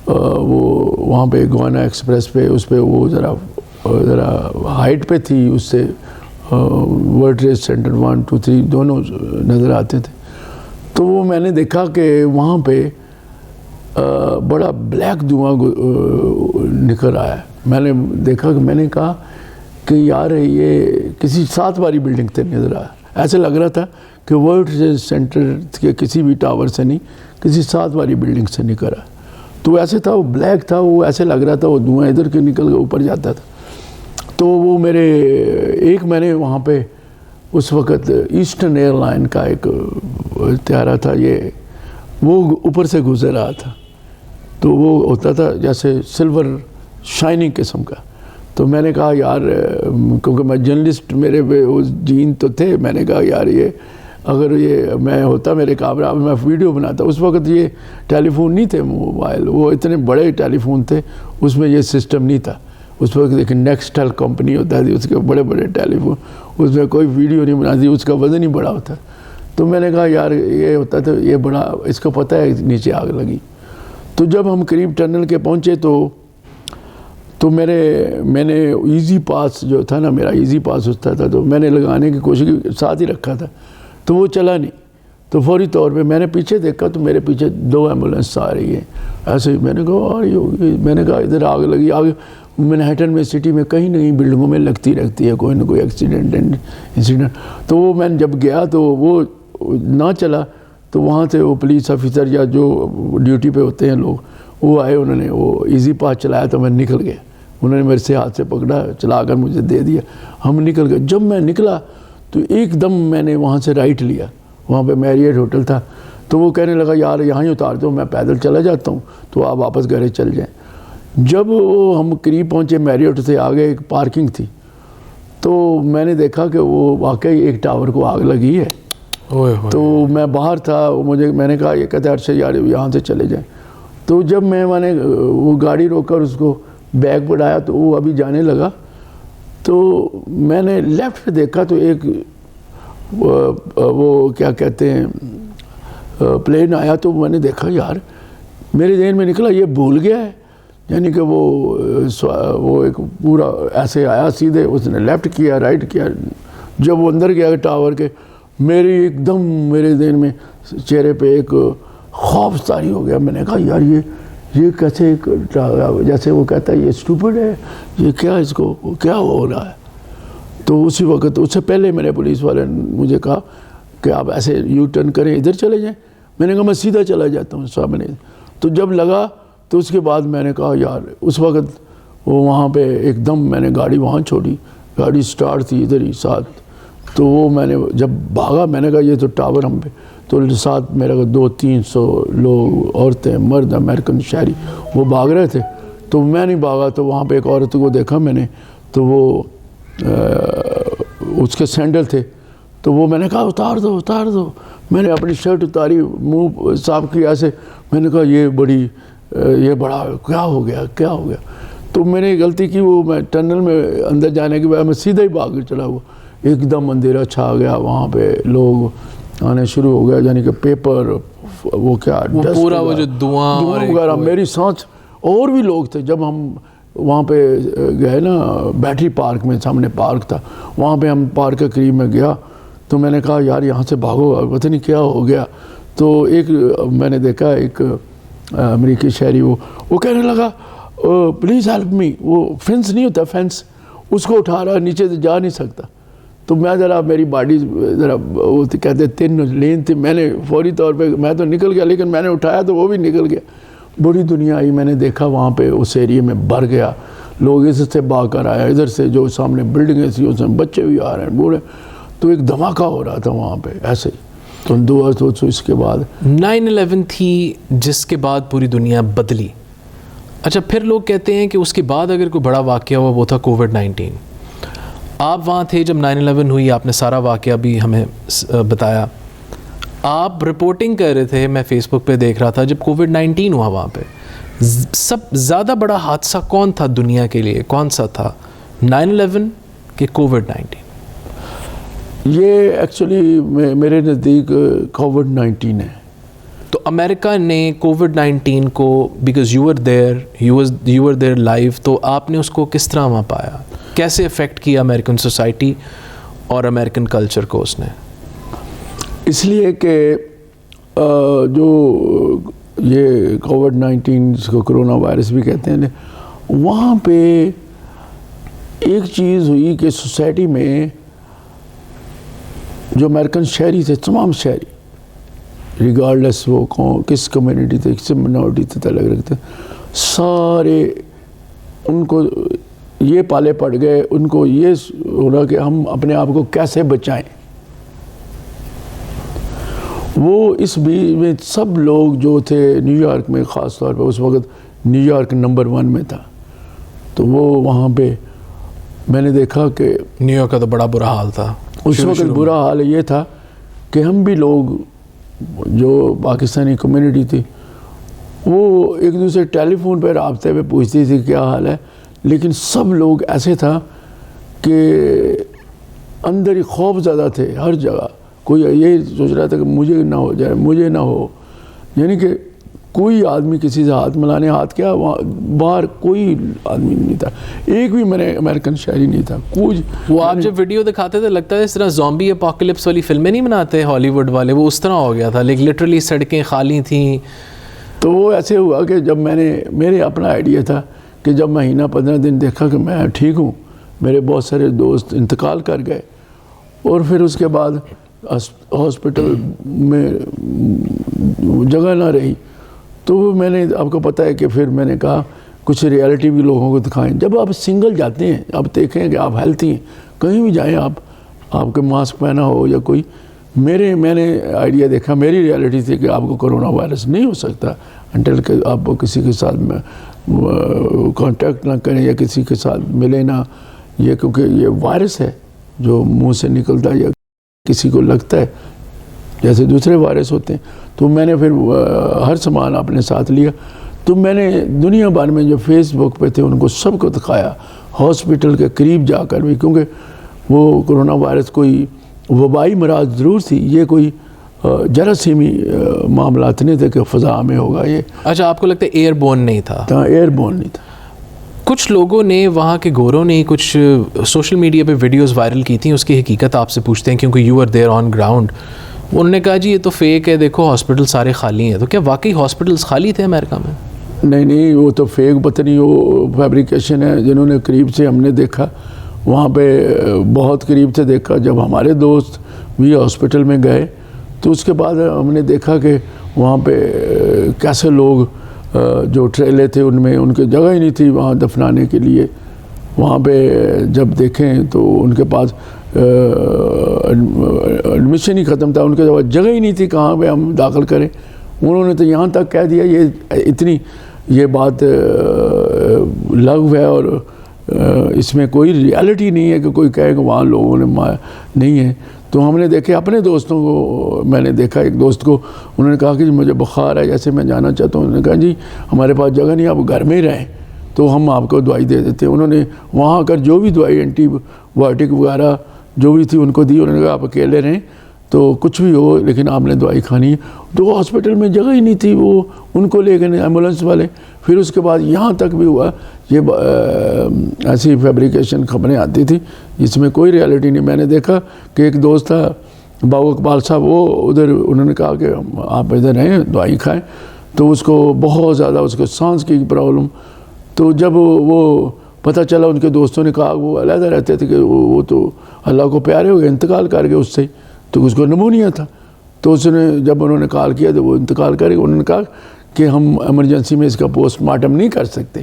وہ وہاں پہ گوانا ایکسپریس پہ, اس پہ وہ ذرا ہائٹ پہ تھی, اس سے ورلڈ ٹریڈ سینٹر 1 2 3 دونوں نظر آتے تھے. تو وہ میں نے دیکھا کہ وہاں پہ بڑا بلیک دھواں نکل آیا. میں نے دیکھا کہ میں نے کہا کہ یار یہ کسی 7 والی بلڈنگ سے نظر آیا. ایسے لگ رہا تھا کہ ورلڈ ٹریڈ سینٹر کے کسی بھی ٹاور سے نہیں, کسی 7 والی بلڈنگ سے نکل رہا. تو ایسے تھا, وہ بلیک تھا, وہ ایسے لگ رہا تھا وہ دھواں ادھر کے نکل کے اوپر جاتا تھا. تو وہ میرے ایک, میں نے وہاں پہ اس وقت ایسٹرن ایئر لائن کا ایک طیارہ تھا, یہ وہ اوپر سے گزر رہا تھا. تو وہ ہوتا تھا جیسے سلور شائننگ قسم کا. تو میں نے کہا یار, کیونکہ میں جرنلسٹ, میرے پہ وہ جین تو تھے, میں نے کہا یار یہ اگر یہ میں ہوتا میرے کیمرہ میں ویڈیو بناتا. اس وقت یہ ٹیلی فون نہیں تھے موبائل, وہ اتنے بڑے ٹیلی فون تھے, اس میں یہ سسٹم نہیں تھا. اس وقت ایک نیکسٹل کمپنی ہوتا تھی, اس کے بڑے بڑے ٹیلی فون, اس میں کوئی ویڈیو نہیں بناتی, اس کا وزن ہی بڑا ہوتا. تو میں نے کہا یار یہ ہوتا تھا, یہ بڑا, اس کو پتہ ہے نیچے آگ لگی. تو جب ہم قریب ٹنل کے پہنچے تو میں نے ایزی پاس جو تھا نا, میرا ایزی پاس ہوتا تھا, تو میں نے لگانے کی کوشش کی, ساتھ ہی رکھا تھا. تو وہ چلا نہیں. تو فوری طور پہ میں نے پیچھے دیکھا تو میرے پیچھے 2 ایمبولینس آ رہی ہیں. ایسے ہی میں نے کہا آ رہی ہوگی. میں نے کہا ادھر آگ لگی. آگ مینہٹن میں سٹی میں کہیں نہ کہیں بلڈنگوں میں لگتی رہتی ہے کوئی نہ کوئی انسیڈنٹ. تو وہ میں جب گیا تو وہ نہ چلا. تو وہاں سے وہ پولیس آفیسر یا جو ڈیوٹی پہ ہوتے ہیں لوگ, وہ آئے, انہوں نے وہ ایزی پاس چلایا. تو میں نکل گیا. انہوں نے میرے سے ہاتھ سے پکڑا, چلا کر مجھے دے دیا, ہم نکل گئے. جب میں نکلا تو ایک دم میں نے وہاں سے رائٹ لیا, وہاں پہ میریٹ ہوٹل تھا. تو وہ کہنے لگا یار یہاں ہی اتار دو, میں پیدل چلا جاتا ہوں, تو آپ واپس گھر چل جائیں. جب وہ ہم قریب پہنچے میریٹ سے, آگے ایک پارکنگ تھی, تو میں نے دیکھا کہ وہ واقعی ایک ٹاور کو آگ لگی ہے. تو میں باہر تھا, میں نے کہا یہ کہتے ہیں اچھا یار یہاں سے چلے جائیں. تو جب میں نے وہ گاڑی روک کر اس کو بیگ بڑھایا تو وہ ابھی جانے لگا. تو میں نے لیفٹ پہ دیکھا تو ایک وہ کیا کہتے ہیں پلین آیا. تو میں نے دیکھا یار, میرے ذہن میں نکلا یہ بھول گیا ہے, یعنی کہ وہ ایک پورا ایسے آیا سیدھے, اس نے لیفٹ کیا رائٹ کیا. جب وہ اندر گیا ٹاور کے, میری ایک دم میرے ذہن میں چہرے پہ ایک خوف طاری ہو گیا. میں نے کہا یار یہ کیسے, جیسے وہ کہتا ہے یہ اسٹوپڈ ہے, یہ کیا اس کو کیا ہو رہا ہے. تو اسی وقت, اس سے پہلے میرے پولیس والے نے مجھے کہا کہ آپ ایسے یو ٹرن کریں, ادھر چلے جائیں. میں نے کہا میں سیدھا چلا جاتا ہوں سامنے. تو جب لگا تو اس کے بعد میں نے کہا یار, اس وقت وہ وہاں پہ ایک دم میں نے گاڑی وہاں چھوڑی, گاڑی سٹارٹ تھی ادھر ہی ساتھ. تو وہ میں نے جب بھاگا, میں نے کہا یہ تو ٹاور ہم پہ, تو ساتھ میرا 200-300 لوگ, عورتیں مرد امریکن شہری, وہ بھاگ رہے تھے. تو میں نہیں بھاگا. تو وہاں پہ ایک عورت کو دیکھا میں نے, تو وہ اس کے سینڈل تھے، تو وہ میں نے کہا اتار دو. میں نے اپنی شرٹ اتاری، منہ صاف کیا ایسے. میں نے کہا یہ بڑا کیا ہو گیا. تو میں نے غلطی کی، وہ میں ٹنل میں اندر جانے کے بعد میں سیدھا ہی بھاگ کے چلا ہوا. ایک دم اندھیرا چھا گیا، وہاں پہ لوگ آنے شروع ہو گیا، یعنی کہ پیپر، وہ کیا پورا وہ جو دھواں وغیرہ، میری سانس. اور بھی لوگ تھے. جب ہم وہاں پہ گئے نا بیٹری پارک میں، سامنے پارک تھا، وہاں پہ ہم پارک کے قریب میں گیا تو میں نے کہا یار یہاں سے بھاگو، پتہ نہیں کیا ہو گیا. تو ایک میں نے دیکھا ایک امریکی شہری، وہ کہنے لگا پلیز ہیلپ می. وہ فینس نہیں ہوتا، فینس، اس کو اٹھا رہا، نیچے سے جا نہیں سکتا. تو میں ذرا، میری باڈی ذرا، وہ کہتے 3 لین تھی، میں نے فوری طور پہ میں تو نکل گیا، لیکن میں نے اٹھایا تو وہ بھی نکل گیا. بڑی دنیا آئی. میں نے دیکھا وہاں پہ اس ایریے میں بھر گیا، لوگ اس سے بھاگ کر آیا، ادھر سے جو سامنے بلڈنگیں تھیں اس میں بچے بھی آ رہے ہیں، بوڑھے. تو ایک دھماکہ ہو رہا تھا وہاں پہ ایسے ہی. تو اس کے بعد 9/11 تھی جس کے بعد پوری دنیا بدلی. اچھا، پھر لوگ کہتے ہیں کہ اس کے بعد اگر کوئی بڑا واقعہ ہوا وہ تھا کووڈ-19. آپ وہاں تھے جب 9/11 ہوئی، آپ نے سارا واقعہ بھی ہمیں بتایا. آپ رپورٹنگ کر رہے تھے، میں فیس بک پہ دیکھ رہا تھا، جب کووڈ-19 ہوا وہاں پہ سب زیادہ بڑا حادثہ کون تھا دنیا کے لیے؟ کون سا تھا، 9/11 کہ کووڈ-19؟ یہ ایکچولی میرے نزدیک کووڈ-19 ہے. تو امریکہ نے کووڈ-19 کو، because you were there live, تو آپ نے اس کو کس طرح وہاں پایا؟ کیسے افیکٹ کیا امریکن سوسائٹی اور امریکن کلچر کو اس نے؟ اس لیے کہ جو یہ کووڈ-19 جس کو کرونا وائرس بھی کہتے ہیں، وہاں پہ ایک چیز ہوئی کہ سوسائٹی میں جو امریکن شہری تھے، تمام شہری، ریگارڈلیس وہ کس کمیونٹی تھے، کس منورٹی تھے، الگ رکھتے، سارے ان کو یہ پالے پڑ گئے، ان کو یہ ہو رہا کہ ہم اپنے آپ کو کیسے بچائیں. وہ اس بیچ میں سب لوگ جو تھے نیو یارک میں، خاص طور پہ اس وقت نیو یارک نمبر 1 میں تھا، تو وہ وہاں پہ میں نے دیکھا کہ نیو یارک کا تو بڑا برا حال تھا. اس وقت برا حال یہ تھا کہ ہم بھی لوگ جو پاکستانی کمیونٹی تھی وہ ایک دوسرے ٹیلی فون پہ رابطے پہ پوچھتی تھی کیا حال ہے، لیکن سب لوگ ایسے تھا کہ اندر ہی خوف زدہ تھے. ہر جگہ کوئی یہ سوچ رہا تھا کہ مجھے نہ ہو جائے، مجھے نہ ہو، یعنی کہ کوئی آدمی کسی سے ہاتھ ملانے، ہاتھ کیا، وہاں باہر کوئی آدمی نہیں تھا، ایک بھی امریکن شہری نہیں تھا. کچھ وہ آپ جب ویڈیو دکھاتے تھے لگتا ہے اس طرح زومبی اپوکلپس والی فلمیں نہیں بناتے ہالی ووڈ والے، وہ اس طرح ہو گیا تھا، لیکن لٹرلی سڑکیں خالی تھیں. تو وہ ایسے ہوا کہ جب میرے اپنا آئیڈیا تھا کہ جب مہینہ 15 دن دیکھا کہ میں ٹھیک ہوں، میرے بہت سارے دوست انتقال کر گئے، اور پھر اس کے بعد ہاسپٹل میں جگہ نہ رہی، تو میں نے، آپ کو پتہ ہے کہ پھر میں نے کہا کچھ ریالٹی بھی لوگوں کو دکھائیں. جب آپ سنگل جاتے ہیں، آپ دیکھیں کہ آپ ہیلتھی ہیں، کہیں بھی جائیں آپ کے ماسک پہنا ہو یا کوئی، میں نے آئیڈیا دیکھا، میری ریالٹی تھی کہ آپ کو کرونا وائرس نہیں ہو سکتا انٹل کہ آپ کسی کے ساتھ کانٹیکٹ نہ کریں یا کسی کے ساتھ ملے نہ. یہ کیونکہ یہ وائرس ہے جو منہ سے نکلتا ہے یا کسی کو لگتا ہے جیسے دوسرے وائرس ہوتے ہیں. تو میں نے پھر ہر سامان اپنے ساتھ لیا. تو میں نے دنیا بھر میں جو فیس بک پہ تھے ان کو سب کو دکھایا، ہاسپٹل کے قریب جا کر بھی، کیونکہ وہ کرونا وائرس کوئی وبائی مرض ضرور تھی، یہ کوئی جراثیمی معاملات نہیں تھے کہ فضا میں ہوگا یہ. اچھا، آپ کو لگتا ہے ایئر بورن نہیں تھا؟ ایئر بورن نہیں تھا. کچھ لوگوں نے، وہاں کے گوروں نے کچھ سوشل میڈیا پہ ویڈیوز وائرل کی تھیں، اس کی حقیقت آپ سے پوچھتے ہیں کیونکہ you are there on ground. انہوں نے کہا جی یہ تو فیک ہے، دیکھو ہاسپٹل سارے خالی ہیں. تو کیا واقعی ہاسپٹلس خالی تھے امریکہ میں؟ نہیں، وہ تو فیک، پتہ نہیں وہ فیبریکیشن ہے. جنہوں نے قریب سے ہم نے دیکھا، وہاں پہ بہت قریب سے دیکھا. جب ہمارے دوست بھی ہاسپٹل میں گئے تو اس کے بعد ہم نے دیکھا کہ وہاں پہ کیسے لوگ جو ٹریلے تھے ان میں ان کی جگہ ہی نہیں تھی وہاں دفنانے کے لیے. وہاں پہ جب دیکھیں تو ان کے پاس ایڈمیشن ہی ختم تھا، ان کے پاس جگہ ہی نہیں تھی کہاں پہ ہم داخل کریں. انہوں نے تو یہاں تک کہہ دیا یہ اتنی یہ بات لغو ہے اور اس میں کوئی ریالٹی نہیں ہے کہ کوئی کہے کہ وہاں لوگوں نے نہیں ہے. تو ہم نے دیکھے اپنے دوستوں کو, میں نے دیکھا ایک دوست کو, انہوں نے کہا کہ مجھے بخار ہے, جیسے میں جانا چاہتا ہوں. انہوں نے کہا جی ہمارے پاس جگہ نہیں, آپ گھر میں ہی رہیں تو ہم آپ کو دوائی دے دیتے ہیں. انہوں نے وہاں آ کر جو بھی دوائی اینٹی بایوٹک وغیرہ جو بھی تھی ان کو دی. انہوں نے کہا آپ اکیلے رہیں تو کچھ بھی ہو لیکن آپ نے دوائی کھانی ہے. تو ہاسپٹل میں جگہ ہی نہیں تھی, وہ ان کو لے گئے ایمبولینس والے. پھر اس کے بعد یہاں تک بھی ہوا, یہ ایسی فیبریکیشن خبریں آتی تھی جس میں کوئی ریالٹی نہیں. میں نے دیکھا کہ ایک دوست تھا باو اقبال صاحب, وہ ادھر انہوں نے کہا کہ آپ ادھر رہیں دوائی کھائیں. تو اس کو بہت زیادہ اس کو سانس کی پرابلم. تو جب وہ پتہ چلا ان کے دوستوں نے کہا, وہ علیحدہ رہتے تھے کہ وہ تو اللہ کو پیارے ہو گئے, انتقال کر گئے اس سے. تو اس کو نمونیا تھا. تو اس نے جب انہوں نے کال کیا تو وہ انتقال کر گئے. انہوں نے کہا کہ ہم ایمرجنسی میں اس کا پوسٹ مارٹم نہیں کر سکتے.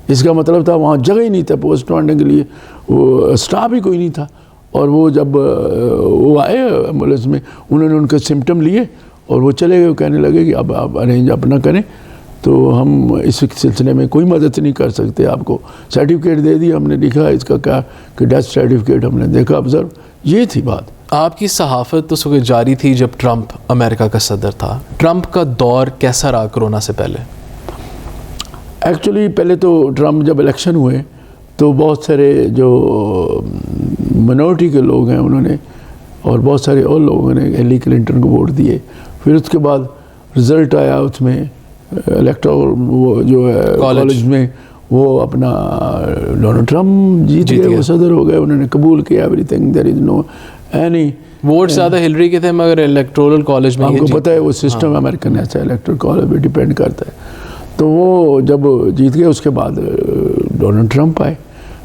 اس کا مطلب تھا وہاں جگہ ہی نہیں تھا پوسٹ مارٹم کے لیے, وہ اسٹاف ہی کوئی نہیں تھا. اور وہ جب وہ آئے ایمبولینس میں, انہوں نے ان کے سمٹم لیے اور وہ چلے گئے. کہنے لگے کہ اب آپ ارینج اپنا کریں, تو ہم اس سلسلے میں کوئی مدد نہیں کر سکتے. آپ کو سرٹیفکیٹ دے دیا, ہم نے لکھا اس کا کیا کہ ڈیتھ سرٹیفکیٹ ہم نے دیکھا آبزرو. یہ تھی بات. آپ کی صحافت اس وقت جاری تھی جب ٹرمپ امریکہ کا صدر تھا. ٹرمپ کا دور کیسا رہا کرونا سے پہلے؟ ایکچولی پہلے تو ٹرمپ جب الیکشن ہوئے تو بہت سارے جو منورٹی کے لوگ ہیں انہوں نے اور بہت سارے اور لوگوں نے ہیلری کلنٹن کو ووٹ دیے. پھر اس کے بعد رزلٹ آیا, اس میں الیکٹورل وہ جو ہے کالج میں وہ اپنا ڈونلڈ ٹرمپ جیت گئے, وہ صدر ہو گئے. انہوں نے قبول کیا ایوری تھنگ, دیر از نو اینی. ووٹ زیادہ ہلری کے تھے مگر الیکٹورل کالج میں آپ کو پتہ ہے وہ سسٹم امریکن ایسا ہے, الیکٹورل کالج پہ ڈیپینڈ کرتا ہے. تو وہ جب جیت گئے اس کے بعد ڈونلڈ ٹرمپ آئے.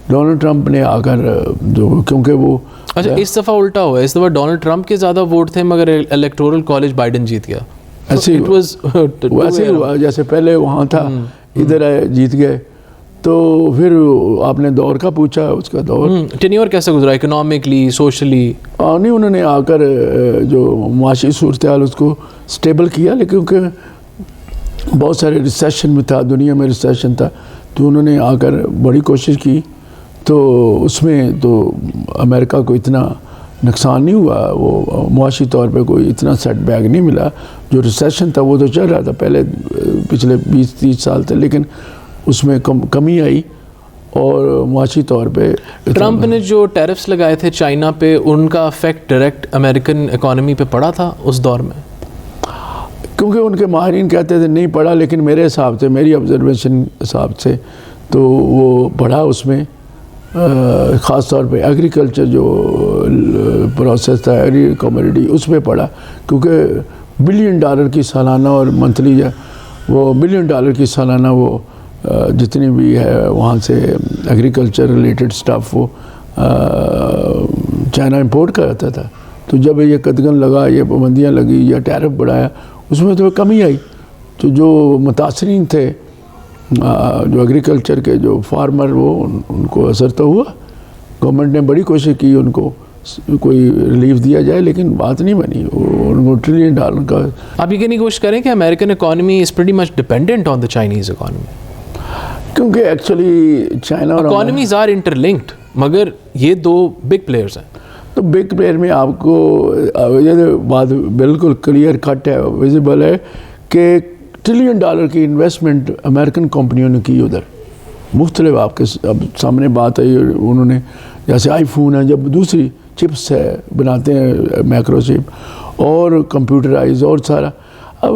ڈونلڈ ٹرمپ نے آ کر جو کیونکہ وہ اچھا اس دفعہ الٹا ہوا ہے, اس دفعہ ڈونلڈ ٹرمپ کے زیادہ ووٹ تھے مگر الیکٹورل کالج بائیڈن جیت گیا. ایسے ہوا جیسے پہلے وہاں تھا, ادھر آئے جیت گئے. تو پھر آپ نے دور کا پوچھا, اس کا دور ٹینیور کیسے گزرا اکنامکلی سوشلی؟ نہیں, انہوں نے آ کر جو معاشی صورتحال اس کو سٹیبل کیا, لیکن کیونکہ بہت سارے ریسیشن میں تھا, دنیا میں ریسیشن تھا, تو انہوں نے آ کر بڑی کوشش کی. تو اس میں تو امریکہ کو اتنا نقصان نہیں ہوا, وہ معاشی طور پہ کوئی اتنا سیٹ بیک نہیں ملا. جو ریسیشن تھا وہ تو چل رہا تھا پہلے پچھلے 20-30 سال تھے, لیکن اس میں کمی آئی اور معاشی طور پہ. ٹرمپ نے جو ٹیرفس لگائے تھے چائنا پہ, ان کا افیکٹ ڈائریکٹ امریکن اکانومی پہ پڑا تھا اس دور میں؟ کیونکہ ان کے ماہرین کہتے تھے نہیں پڑا, لیکن میرے حساب سے, میری آبزرویشن حساب سے تو وہ پڑھا. اس میں خاص طور پہ ایگریکلچر جو پروسیس تھا, ایگری کمیڈیٹی, اس میں پڑھا. کیونکہ $1 بلین کی سالانہ اور منتھلی وہ $1 بلین کی سالانہ وہ جتنی بھی ہے وہاں سے ایگریکلچر ریلیٹڈ سٹاف وہ چائنا امپورٹ کرتا تھا. تو جب یہ قدغن لگا, یہ پابندیاں لگی یا ٹیرف بڑھایا, اس میں تو کمی آئی. تو جو متاثرین تھے جو ایگریکلچر کے جو فارمر, وہ ان کو اثر تو ہوا. گورنمنٹ نے بڑی کوشش کی ان کو کوئی ریلیف دیا جائے, لیکن بات نہیں بنی. ان کو $1 ٹریلین کا. آپ یہ کہنے کی کوشش کریں کہ American economy is pretty much dependent on the Chinese economy, کیونکہ ایکچولی چائنا اور اکانومیز آر انٹر لنکڈ, مگر یہ دو بگ پلیئرز ہیں. تو بگ پلیئر میں آپ کو یہ بات بالکل کلیئر کٹ ہے, ویزیبل ہے کہ $1 ٹریلین کی انویسٹمنٹ امریکن کمپنیوں نے کی ادھر. مختلف آپ کے اب سامنے بات آئی, انہوں نے جیسے آئی فون ہے, جب دوسری چپس ہے بناتے ہیں مائکرو چپ اور کمپیوٹرائز اور سارا. اب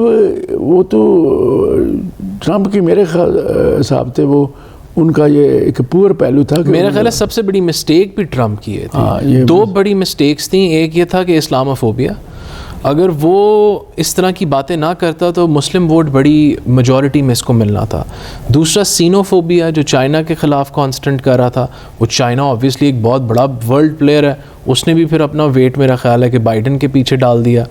وہ تو ٹرمپ کی میرے حساب سے وہ ان کا یہ ایک پور پہلو تھا. میرا خیال ہے سب سے بڑی مسٹیک بھی ٹرمپ کی ہے. دو بڑی مسٹیکس تھیں. ایک یہ تھا کہ اسلاموفوبیا, اگر وہ اس طرح کی باتیں نہ کرتا تو مسلم ووٹ بڑی میجورٹی میں اس کو ملنا تھا. دوسرا سینوفوبیا, جو چائنا کے خلاف کانسٹنٹ کر رہا تھا. وہ چائنا اوبویسلی ایک بہت بڑا ورلڈ پلیئر ہے, اس نے بھی پھر اپنا ویٹ میرا خیال ہے کہ بائیڈن کے پیچھے ڈال دیا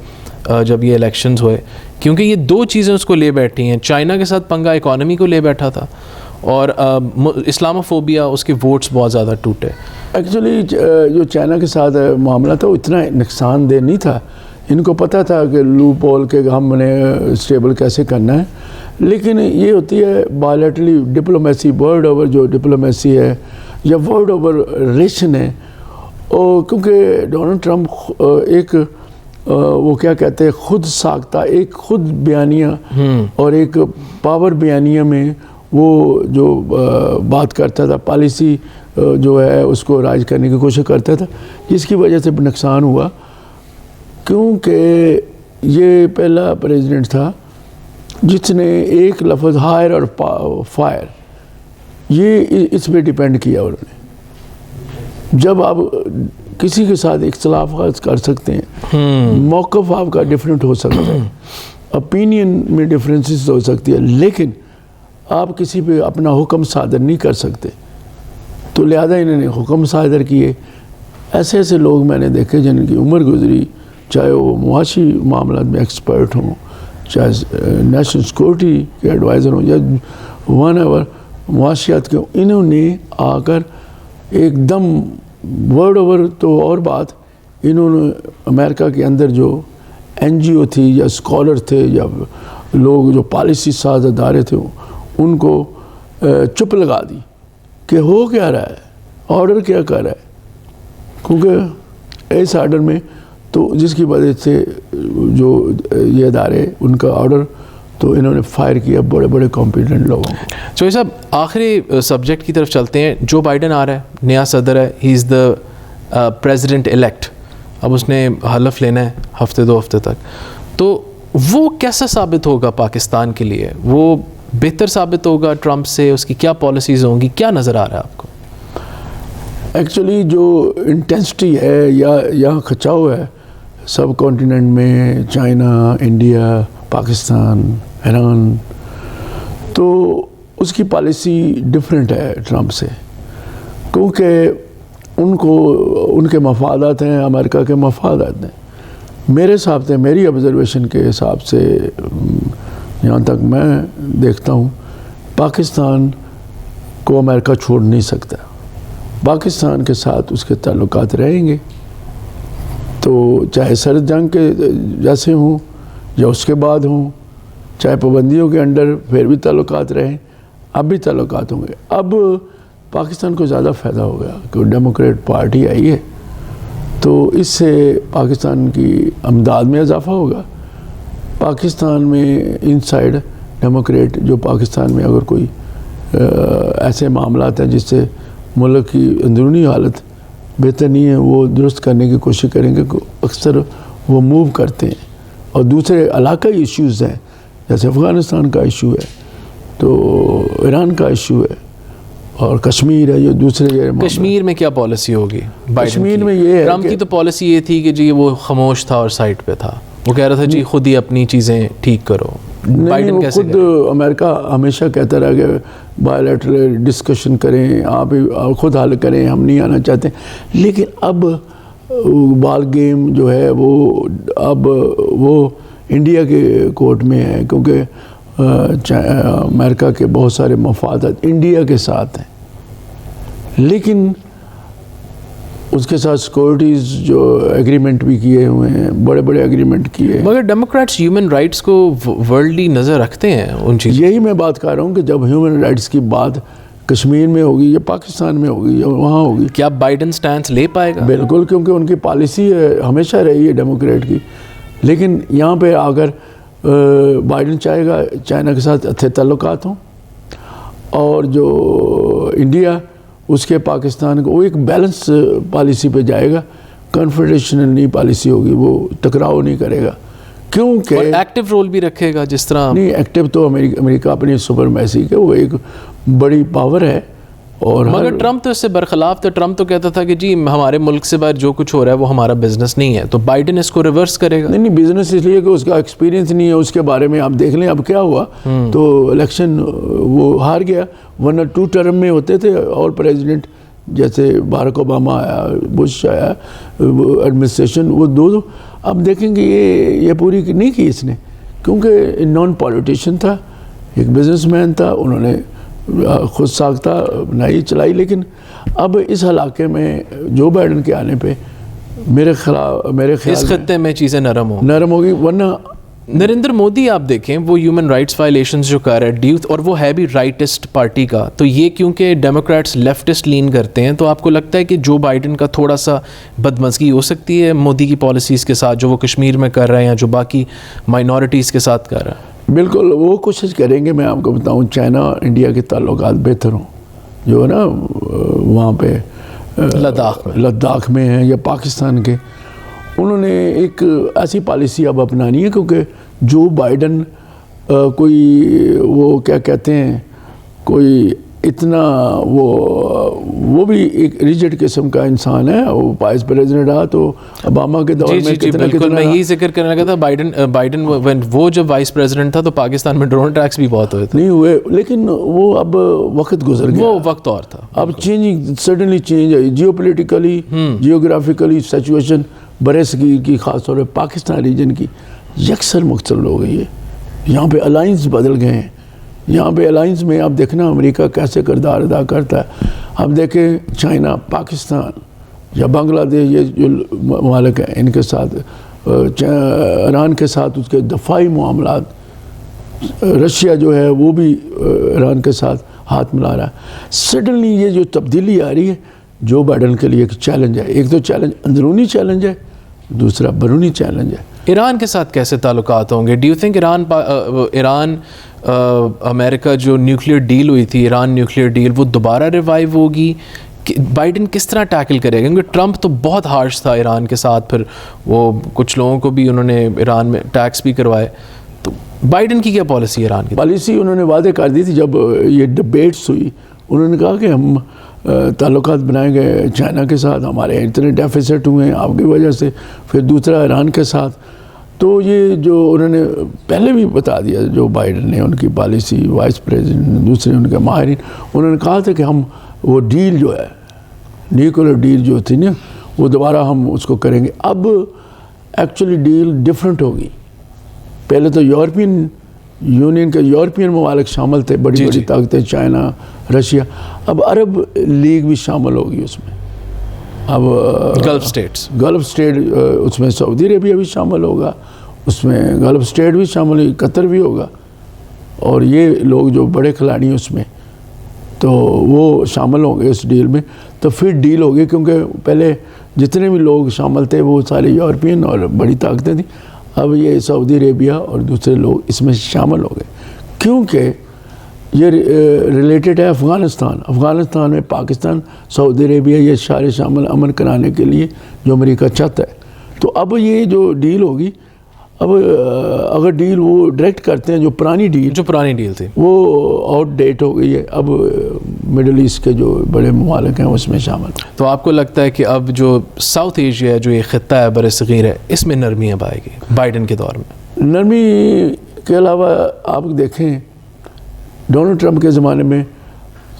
جب یہ الیکشنز ہوئے, کیونکہ یہ دو چیزیں اس کو لے بیٹھی ہیں. چائنا کے ساتھ پنگا اکانومی کو لے بیٹھا تھا, اور اسلاموفوبیا اس کے ووٹس بہت زیادہ ٹوٹے. ایکچولی جو چائنا کے ساتھ معاملہ تھا وہ اتنا نقصان دہ نہیں تھا. ان کو پتہ تھا کہ لوپ ہول کے ہم نے اسٹیبل کیسے کرنا ہے, لیکن یہ ہوتی ہے بائیلیٹرلی ڈپلومیسی, ورلڈ اوور جو ڈپلومیسی ہے, یا ورڈ اوور ریلیشن ہے. اور کیونکہ ڈونلڈ ٹرمپ ایک وہ کیا کہتے ہیں خود ساختہ ایک خود بیانیہ اور ایک پاور بیانیہ میں وہ جو بات کرتا تھا پالیسی جو ہے اس کو رائج کرنے کی کوشش کرتا تھا, جس کی وجہ سے نقصان ہوا. کیونکہ یہ پہلا پریزیڈنٹ تھا جس نے ایک لفظ ہائر اور فائر یہ اس پہ ڈیپینڈ کیا انہوں نے. جب آپ کسی کے ساتھ اختلافات کر سکتے ہیں, موقف آپ کا ڈفرینٹ ہو سکتا ہے, اپینین میں ڈفرینسز ہو سکتی ہے, لیکن آپ کسی پہ اپنا حکم صادر نہیں کر سکتے. تو لہذا انہوں نے حکم صادر کیے. ایسے ایسے لوگ میں نے دیکھے جن کی عمر گزری, چاہے وہ معاشی معاملات میں ایکسپرٹ ہوں, چاہے نیشنل سیکورٹی کے ایڈوائزر ہوں, یا ون ایور معاشیات کے ہوں, انہوں نے آ کر ایک دم ورڈ اوور تو اور بات, انہوں نے امریکہ کے اندر جو این جی او تھی یا اسکالر تھے یا لوگ جو پالیسی ساز ادارے تھے ان کو چپ لگا دی کہ ہو کیا رہا ہے, آرڈر کیا کر رہا ہے. کیونکہ اس آرڈر میں تو جس کی وجہ سے جو یہ ادارے ان کا آرڈر تو انہوں نے فائر کیا بڑے بڑے کمپیٹنٹ لوگوں کو. چوہے صاحب آخری سبجیکٹ کی طرف چلتے ہیں. جو بائیڈن آ رہا ہے, نیا صدر ہے, ہی از دا پریزیڈنٹ الیکٹ. اب اس نے حلف لینا ہے ہفتے 2 ہفتے تک, تو وہ کیسا ثابت ہوگا پاکستان کے لیے؟ وہ بہتر ثابت ہوگا ٹرمپ سے؟ اس کی کیا پالیسیز ہوں گی؟ کیا نظر آ رہا ہے آپ کو؟ ایکچولی جو انٹینسٹی ہے یا یہاں کھچاؤ ہے سب کانٹیننٹ میں, چائنا, انڈیا, پاکستان, ایران, تو اس کی پالیسی ڈفرینٹ ہے ٹرمپ سے. کیونکہ ان کے مفادات ہیں, امریکہ کے مفادات ہیں. میرے حساب سے, میری آبزرویشن کے حساب سے, یہاں تک میں دیکھتا ہوں, پاکستان کو امریکہ چھوڑ نہیں سکتا. پاکستان کے ساتھ اس کے تعلقات رہیں گے, تو چاہے سرد جنگ کے جیسے ہوں یا اس کے بعد ہوں, چاہے پابندیوں کے انڈر پھر بھی تعلقات رہیں, اب بھی تعلقات ہوں گے. اب پاکستان کو زیادہ فائدہ ہو گیا کہ ڈیموکریٹ پارٹی آئی ہے, تو اس سے پاکستان کی امداد میں اضافہ ہوگا. پاکستان میں ان سائڈ ڈیموکریٹ جو پاکستان میں اگر کوئی ایسے معاملات ہیں جس سے ملک کی اندرونی حالت بہتر نہیں ہے, وہ درست کرنے کی کوشش کریں گے. اکثر وہ موو کرتے ہیں. اور دوسرے علاقائی ایشوز ہیں, جیسے افغانستان کا ایشو ہے, تو ایران کا ایشو ہے, اور کشمیر ہے, یہ دوسرے. کشمیر میں کیا پالیسی ہوگی کشمیر میں؟ یہ ہے ٹرمپ کی تو پالیسی یہ تھی کہ جی وہ خاموش تھا اور سائٹ پہ تھا, وہ کہہ رہا تھا جی خود ہی اپنی چیزیں ٹھیک کرو. نہیں, وہ خود امریکہ ہمیشہ کہتا رہا کہ بائیلیٹرل ڈسکشن کریں, آپ خود حل کریں, ہم نہیں آنا چاہتے. لیکن اب بال گیم جو ہے وہ انڈیا کے کورٹ میں ہے, کیونکہ امریکہ کے بہت سارے مفادات انڈیا کے ساتھ ہیں. لیکن اس کے ساتھ سیکورٹیز جو ایگریمنٹ بھی کیے ہوئے ہیں, بڑے بڑے ایگریمنٹ کیے ہیں. مگر ڈیموکریٹس ہیومن رائٹس کو ورلڈلی نظر رکھتے ہیں ان چیزوں. یہی میں بات کر رہا ہوں کہ جب ہیومن رائٹس کی بات کشمیر میں ہوگی یا پاکستان میں ہوگی یا وہاں ہوگی, کیا بائیڈن سٹینس لے پائے گا؟ بالکل, کیونکہ ان کی پالیسی ہمیشہ رہی ہے ڈیموکریٹ کی. لیکن یہاں پہ آ کر بائیڈن چاہے گا چائنا کے ساتھ اچھے تعلقات ہوں, اور جو انڈیا اس کے پاکستان کو, وہ ایک بیلنس پالیسی پہ جائے گا. کنفیڈریشن نہیں پالیسی ہوگی, وہ ٹکراؤ نہیں کرے گا. کیونکہ ایکٹیو رول بھی رکھے گا جس طرح. نہیں, ایکٹیو تو امریکہ اپنی سپرمیسی کے, وہ ایک بڑی پاور ہے. اور مگر ٹرمپ تو اس سے برخلاف تھا. ٹرمپ تو کہتا تھا کہ جی ہمارے ملک سے باہر جو کچھ ہو رہا ہے وہ ہمارا بزنس نہیں ہے. تو بائیڈن اس کو ریورس کرے گا. نہیں, بزنس اس لیے کہ اس کا ایکسپیرینس نہیں ہے اس کے بارے میں. آپ دیکھ لیں اب کیا ہوا, تو الیکشن وہ ہار گیا, ورنہ 2 ٹرم میں ہوتے تھے. اور پریزیڈنٹ جیسے بارک اوباما آیا, بش آیا, ایڈمنسٹریشن, وہ 2. اب دیکھیں گے یہ پوری نہیں کی اس نے, کیونکہ نان پولیٹیشین تھا, ایک بزنس مین تھا. انہوں نے خود ساختہ بنائی چلائی. لیکن اب اس علاقے میں جو بائیڈن کے آنے پہ میرے خیال اس خطے میں چیزیں نرم ہوگی. ورنہ نریندر مودی آپ دیکھیں وہ ہیومن رائٹس وائلیشنز جو کر رہا ہے اور وہ ہے بھی رائٹسٹ پارٹی کا, تو یہ کیونکہ ڈیموکریٹس لیفٹسٹ لین کرتے ہیں, تو آپ کو لگتا ہے کہ جو بائیڈن کا تھوڑا سا بدمزگی ہو سکتی ہے مودی کی پالیسیز کے ساتھ جو وہ کشمیر میں کر رہے ہیں یا جو باقی مائنورٹیز کے ساتھ کر رہا ہے؟ بالکل وہ کوشش کریں گے. میں آپ کو بتاؤں چائنا انڈیا کے تعلقات بہتر ہوں, جو ہے نا وہاں پہ لداخ میں ہیں یا پاکستان کے, انہوں نے ایک ایسی پالیسی اب اپنانی ہے کیونکہ جو بائیڈن کوئی وہ کیا کہتے ہیں کوئی اتنا وہ بھی ایک ریجڈ قسم کا انسان ہے. وہ وائس پریزیڈنٹ رہا تو اوباما کے دور میں بالکل میں یہی ذکر کرنے لگا تھا. بائیڈن وہ جب وائس پریزیڈنٹ تھا تو پاکستان میں ڈرون اٹیکس بھی بہت ہوئے تھے. نہیں ہوئے, لیکن وہ اب وقت گزر گیا, وہ وقت اور تھا. اب چینجنگ سڈنلی چینج ہے جیو پولیٹیکلی جیوگرافیکلی سچویشن برِ صغیر کی, خاص طور پہ پاکستان ریجن کی یکسر مختلف ہو گئی ہے. یہاں پہ الائنس بدل گئے ہیں. یہاں پہ الائنس میں آپ دیکھنا امریکہ کیسے کردار ادا کرتا ہے. اب دیکھیں چائنا, پاکستان یا بنگلہ دیش, یہ جو ممالک ہیں ان کے ساتھ, ایران کے ساتھ اس کے دفاعی معاملات, رشیا جو ہے وہ بھی ایران کے ساتھ ہاتھ ملا رہا ہے. سڈنلی یہ جو تبدیلی آ رہی ہے جو بائیڈن کے لیے ایک چیلنج ہے. ایک تو چیلنج اندرونی چیلنج ہے, دوسرا بیرونی چیلنج ہے. ایران کے ساتھ کیسے تعلقات ہوں گے؟ ڈو یو تھنک ایران امریکہ جو نیوکلیئر ڈیل ہوئی تھی, ایران نیوکلیئر ڈیل, وہ دوبارہ ریوائیو ہوگی؟ بائیڈن کس طرح ٹیکل کرے گا؟ کیونکہ ٹرمپ تو بہت ہارش تھا ایران کے ساتھ, پھر وہ کچھ لوگوں کو بھی انہوں نے ایران میں ٹیکس بھی کروائے. تو بائیڈن کی کیا پالیسی ایران کی؟ پالیسی انہوں نے وعدے کر دی تھی جب یہ ڈبیٹس ہوئی. انہوں نے کہا کہ ہم تعلقات بنائیں گے چائنا کے ساتھ, ہمارے اتنے ڈیفیسٹ ہوئے ہیں آپ کی وجہ سے, پھر دوسرا ایران کے ساتھ. تو یہ جو انہوں نے پہلے بھی بتا دیا جو بائیڈن نے ان کی پالیسی, وائس پریزیڈنٹ دوسرے ان کے ماہرین, انہوں نے کہا تھا کہ ہم وہ ڈیل جو ہے نیوکلیئر ڈیل جو تھی نا وہ دوبارہ ہم اس کو کریں گے. اب ایکچولی ڈیل ڈیفرنٹ ہوگی. پہلے تو یورپین یونین کے یورپین ممالک شامل تھے, بڑی بڑی طاقتیں, چائنا, رشیا. اب عرب لیگ بھی شامل ہوگی اس میں. اب گلف اسٹیٹ اس میں سعودی عربیہ بھی شامل ہوگا, اس میں گلف اسٹیٹ بھی شامل ہوگی, قطر بھی ہوگا, اور یہ لوگ جو بڑے کھلاڑی ہیں اس میں تو وہ شامل ہوں گے اس ڈیل میں. تو پھر ڈیل ہوگی کیونکہ پہلے جتنے بھی لوگ شامل تھے وہ سارے یورپین اور بڑی طاقتیں تھیں. اب یہ سعودی عربیہ اور دوسرے لوگ اس میں شامل ہو گئے کیونکہ یہ ریلیٹڈ ہے افغانستان میں پاکستان, سعودی عربیہ, یہ سارے شامل امن کرانے کے لیے جو امریکہ چاہتا ہے. تو اب یہ جو ڈیل ہوگی, اب اگر ڈیل وہ ڈائریکٹ کرتے ہیں جو پرانی ڈیل تھی وہ آؤٹ ڈیٹ ہو گئی ہے, اب مڈل ایسٹ کے جو بڑے ممالک ہیں اس میں شامل. تو آپ کو لگتا ہے کہ اب جو ساؤتھ ایشیا جو یہ خطہ ہے بر صغیر ہے اس میں نرمی اب آئے گی بائیڈن کے دور میں؟ نرمی کے علاوہ آپ دیکھیں ڈونلڈ ٹرمپ کے زمانے میں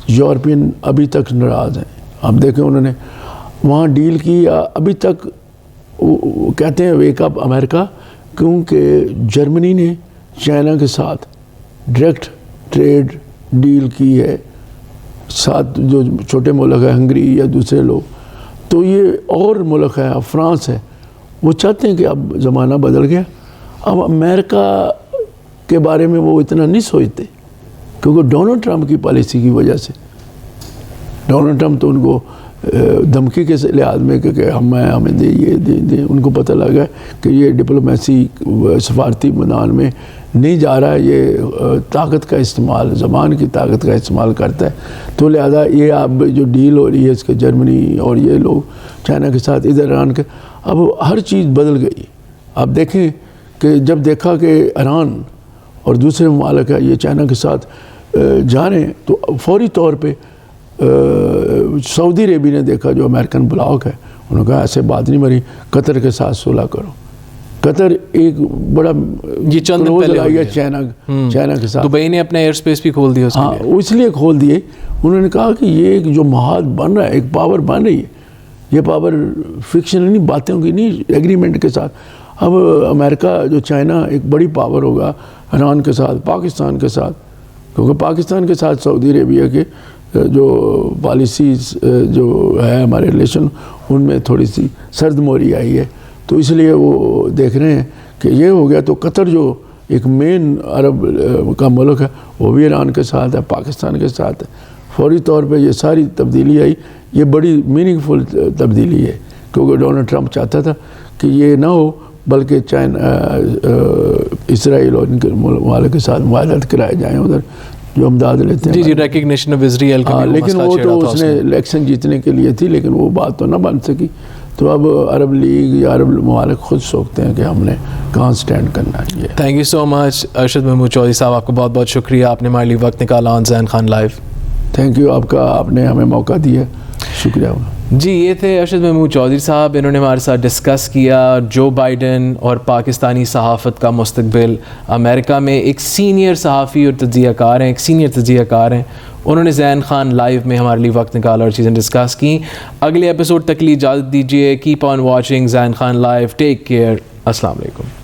یورپین ابھی تک ناراض ہیں. آپ دیکھیں انہوں نے وہاں ڈیل کی, ابھی تک کہتے ہیں ویک اپ امریکہ, کیونکہ جرمنی نے چائنا کے ساتھ ڈائریکٹ ٹریڈ ڈیل کی ہے, ساتھ جو چھوٹے ملک ہے ہنگری یا دوسرے لوگ. تو یہ اور ملک ہے, فرانس ہے, وہ چاہتے ہیں کہ اب زمانہ بدل گیا, اب امریکہ کے بارے میں وہ اتنا نہیں سوچتے کیونکہ ڈونلڈ ٹرمپ کی پالیسی کی وجہ سے. ڈونلڈ ٹرمپ تو ان کو دھمکی کے لحاظ میں کہ ہمیں دے یہ دے, ان کو پتہ لگا کہ یہ ڈپلومیسی سفارتی میدان میں نہیں جا رہا ہے, یہ طاقت کا استعمال, زبان کی طاقت کا استعمال کرتا ہے. تو لہذا یہ اب جو ڈیل ہو رہی ہے اس کے جرمنی اور یہ لوگ چائنا کے ساتھ, ادھر ایران کے, اب ہر چیز بدل گئی. آپ دیکھیں کہ جب دیکھا کہ ایران اور دوسرے ممالک ہے یہ چائنا کے ساتھ جا رہے ہیں تو فوری طور پہ سعودی عربیہ نے دیکھا جو امریکن بلاک ہے, انہوں نے کہا ایسے بات نہیں بنی, قطر کے ساتھ صلح کرو. قطر ایک بڑا یہ چند دن پہلے آئی ہے چائنا کے ساتھ. دبئی نے اپنا ایئر اسپیس بھی کھول دیا. ہاں وہ اس لیے کھول دیے, انہوں نے کہا کہ یہ ایک جو محاذ بن رہا ہے, ایک پاور بن رہی ہے, یہ پاور فکشن نہیں, باتوں کی نہیں, ایگریمنٹ کے ساتھ. اب امریکہ جو چائنا ایک بڑی پاور ہوگا ایران کے ساتھ, پاکستان کے ساتھ, کیونکہ پاکستان کے ساتھ سعودی عربیہ کے جو پالیسیز جو ہے ہمارے ریلیشن ان میں تھوڑی سی سرد موری آئی ہے. تو اس لیے وہ دیکھ رہے ہیں کہ یہ ہو گیا تو قطر جو ایک مین عرب کا ملک ہے وہ بھی ایران کے ساتھ ہے، پاکستان کے ساتھ ہے. فوری طور پہ یہ ساری تبدیلی آئی. یہ بڑی میننگ فل تبدیلی ہے کیونکہ ڈونلڈ ٹرمپ چاہتا تھا کہ یہ نہ ہو بلکہ چائنا اسرائیل اور ان کے ممالک کے ساتھ معاہدات کرائے جائیں ادھر جو امداد لیتے ہیں. جی ریکگنیشن آف اسرائیل کا بھی لیکن وہ تو اس نے الیکشن جیتنے کے لیے تھی لیکن وہ بات تو نہ بن سکی. تو اب عرب لیگ یا عرب ممالک خود سوچتے ہیں کہ ہم نے کہاں سٹینڈ کرنا ہے. تھینک یو سو مچ ارشد محمود چودھری صاحب، آپ کا بہت بہت شکریہ، آپ نے ہمارے لیے وقت نکالا آن زین خان لائیو. تھینک یو آپ نے ہمیں موقع دیا، شکریہ. جی یہ تھے ارشد محمود چودھری صاحب، انہوں نے ہمارے ساتھ ڈسکس کیا جو بائیڈن اور پاکستانی صحافت کا مستقبل. امریکہ میں ایک سینئر صحافی اور تجزیہ کار ہیں، ایک سینئر تجزیہ کار ہیں، انہوں نے زین خان لائیو میں ہمارے لیے وقت نکالا اور چیزیں ڈسکس کی. اگلے ایپیسوڈ تک لیے اجازت دیجیے. Keep on watching Zain Khan live. Take care. السلام علیکم.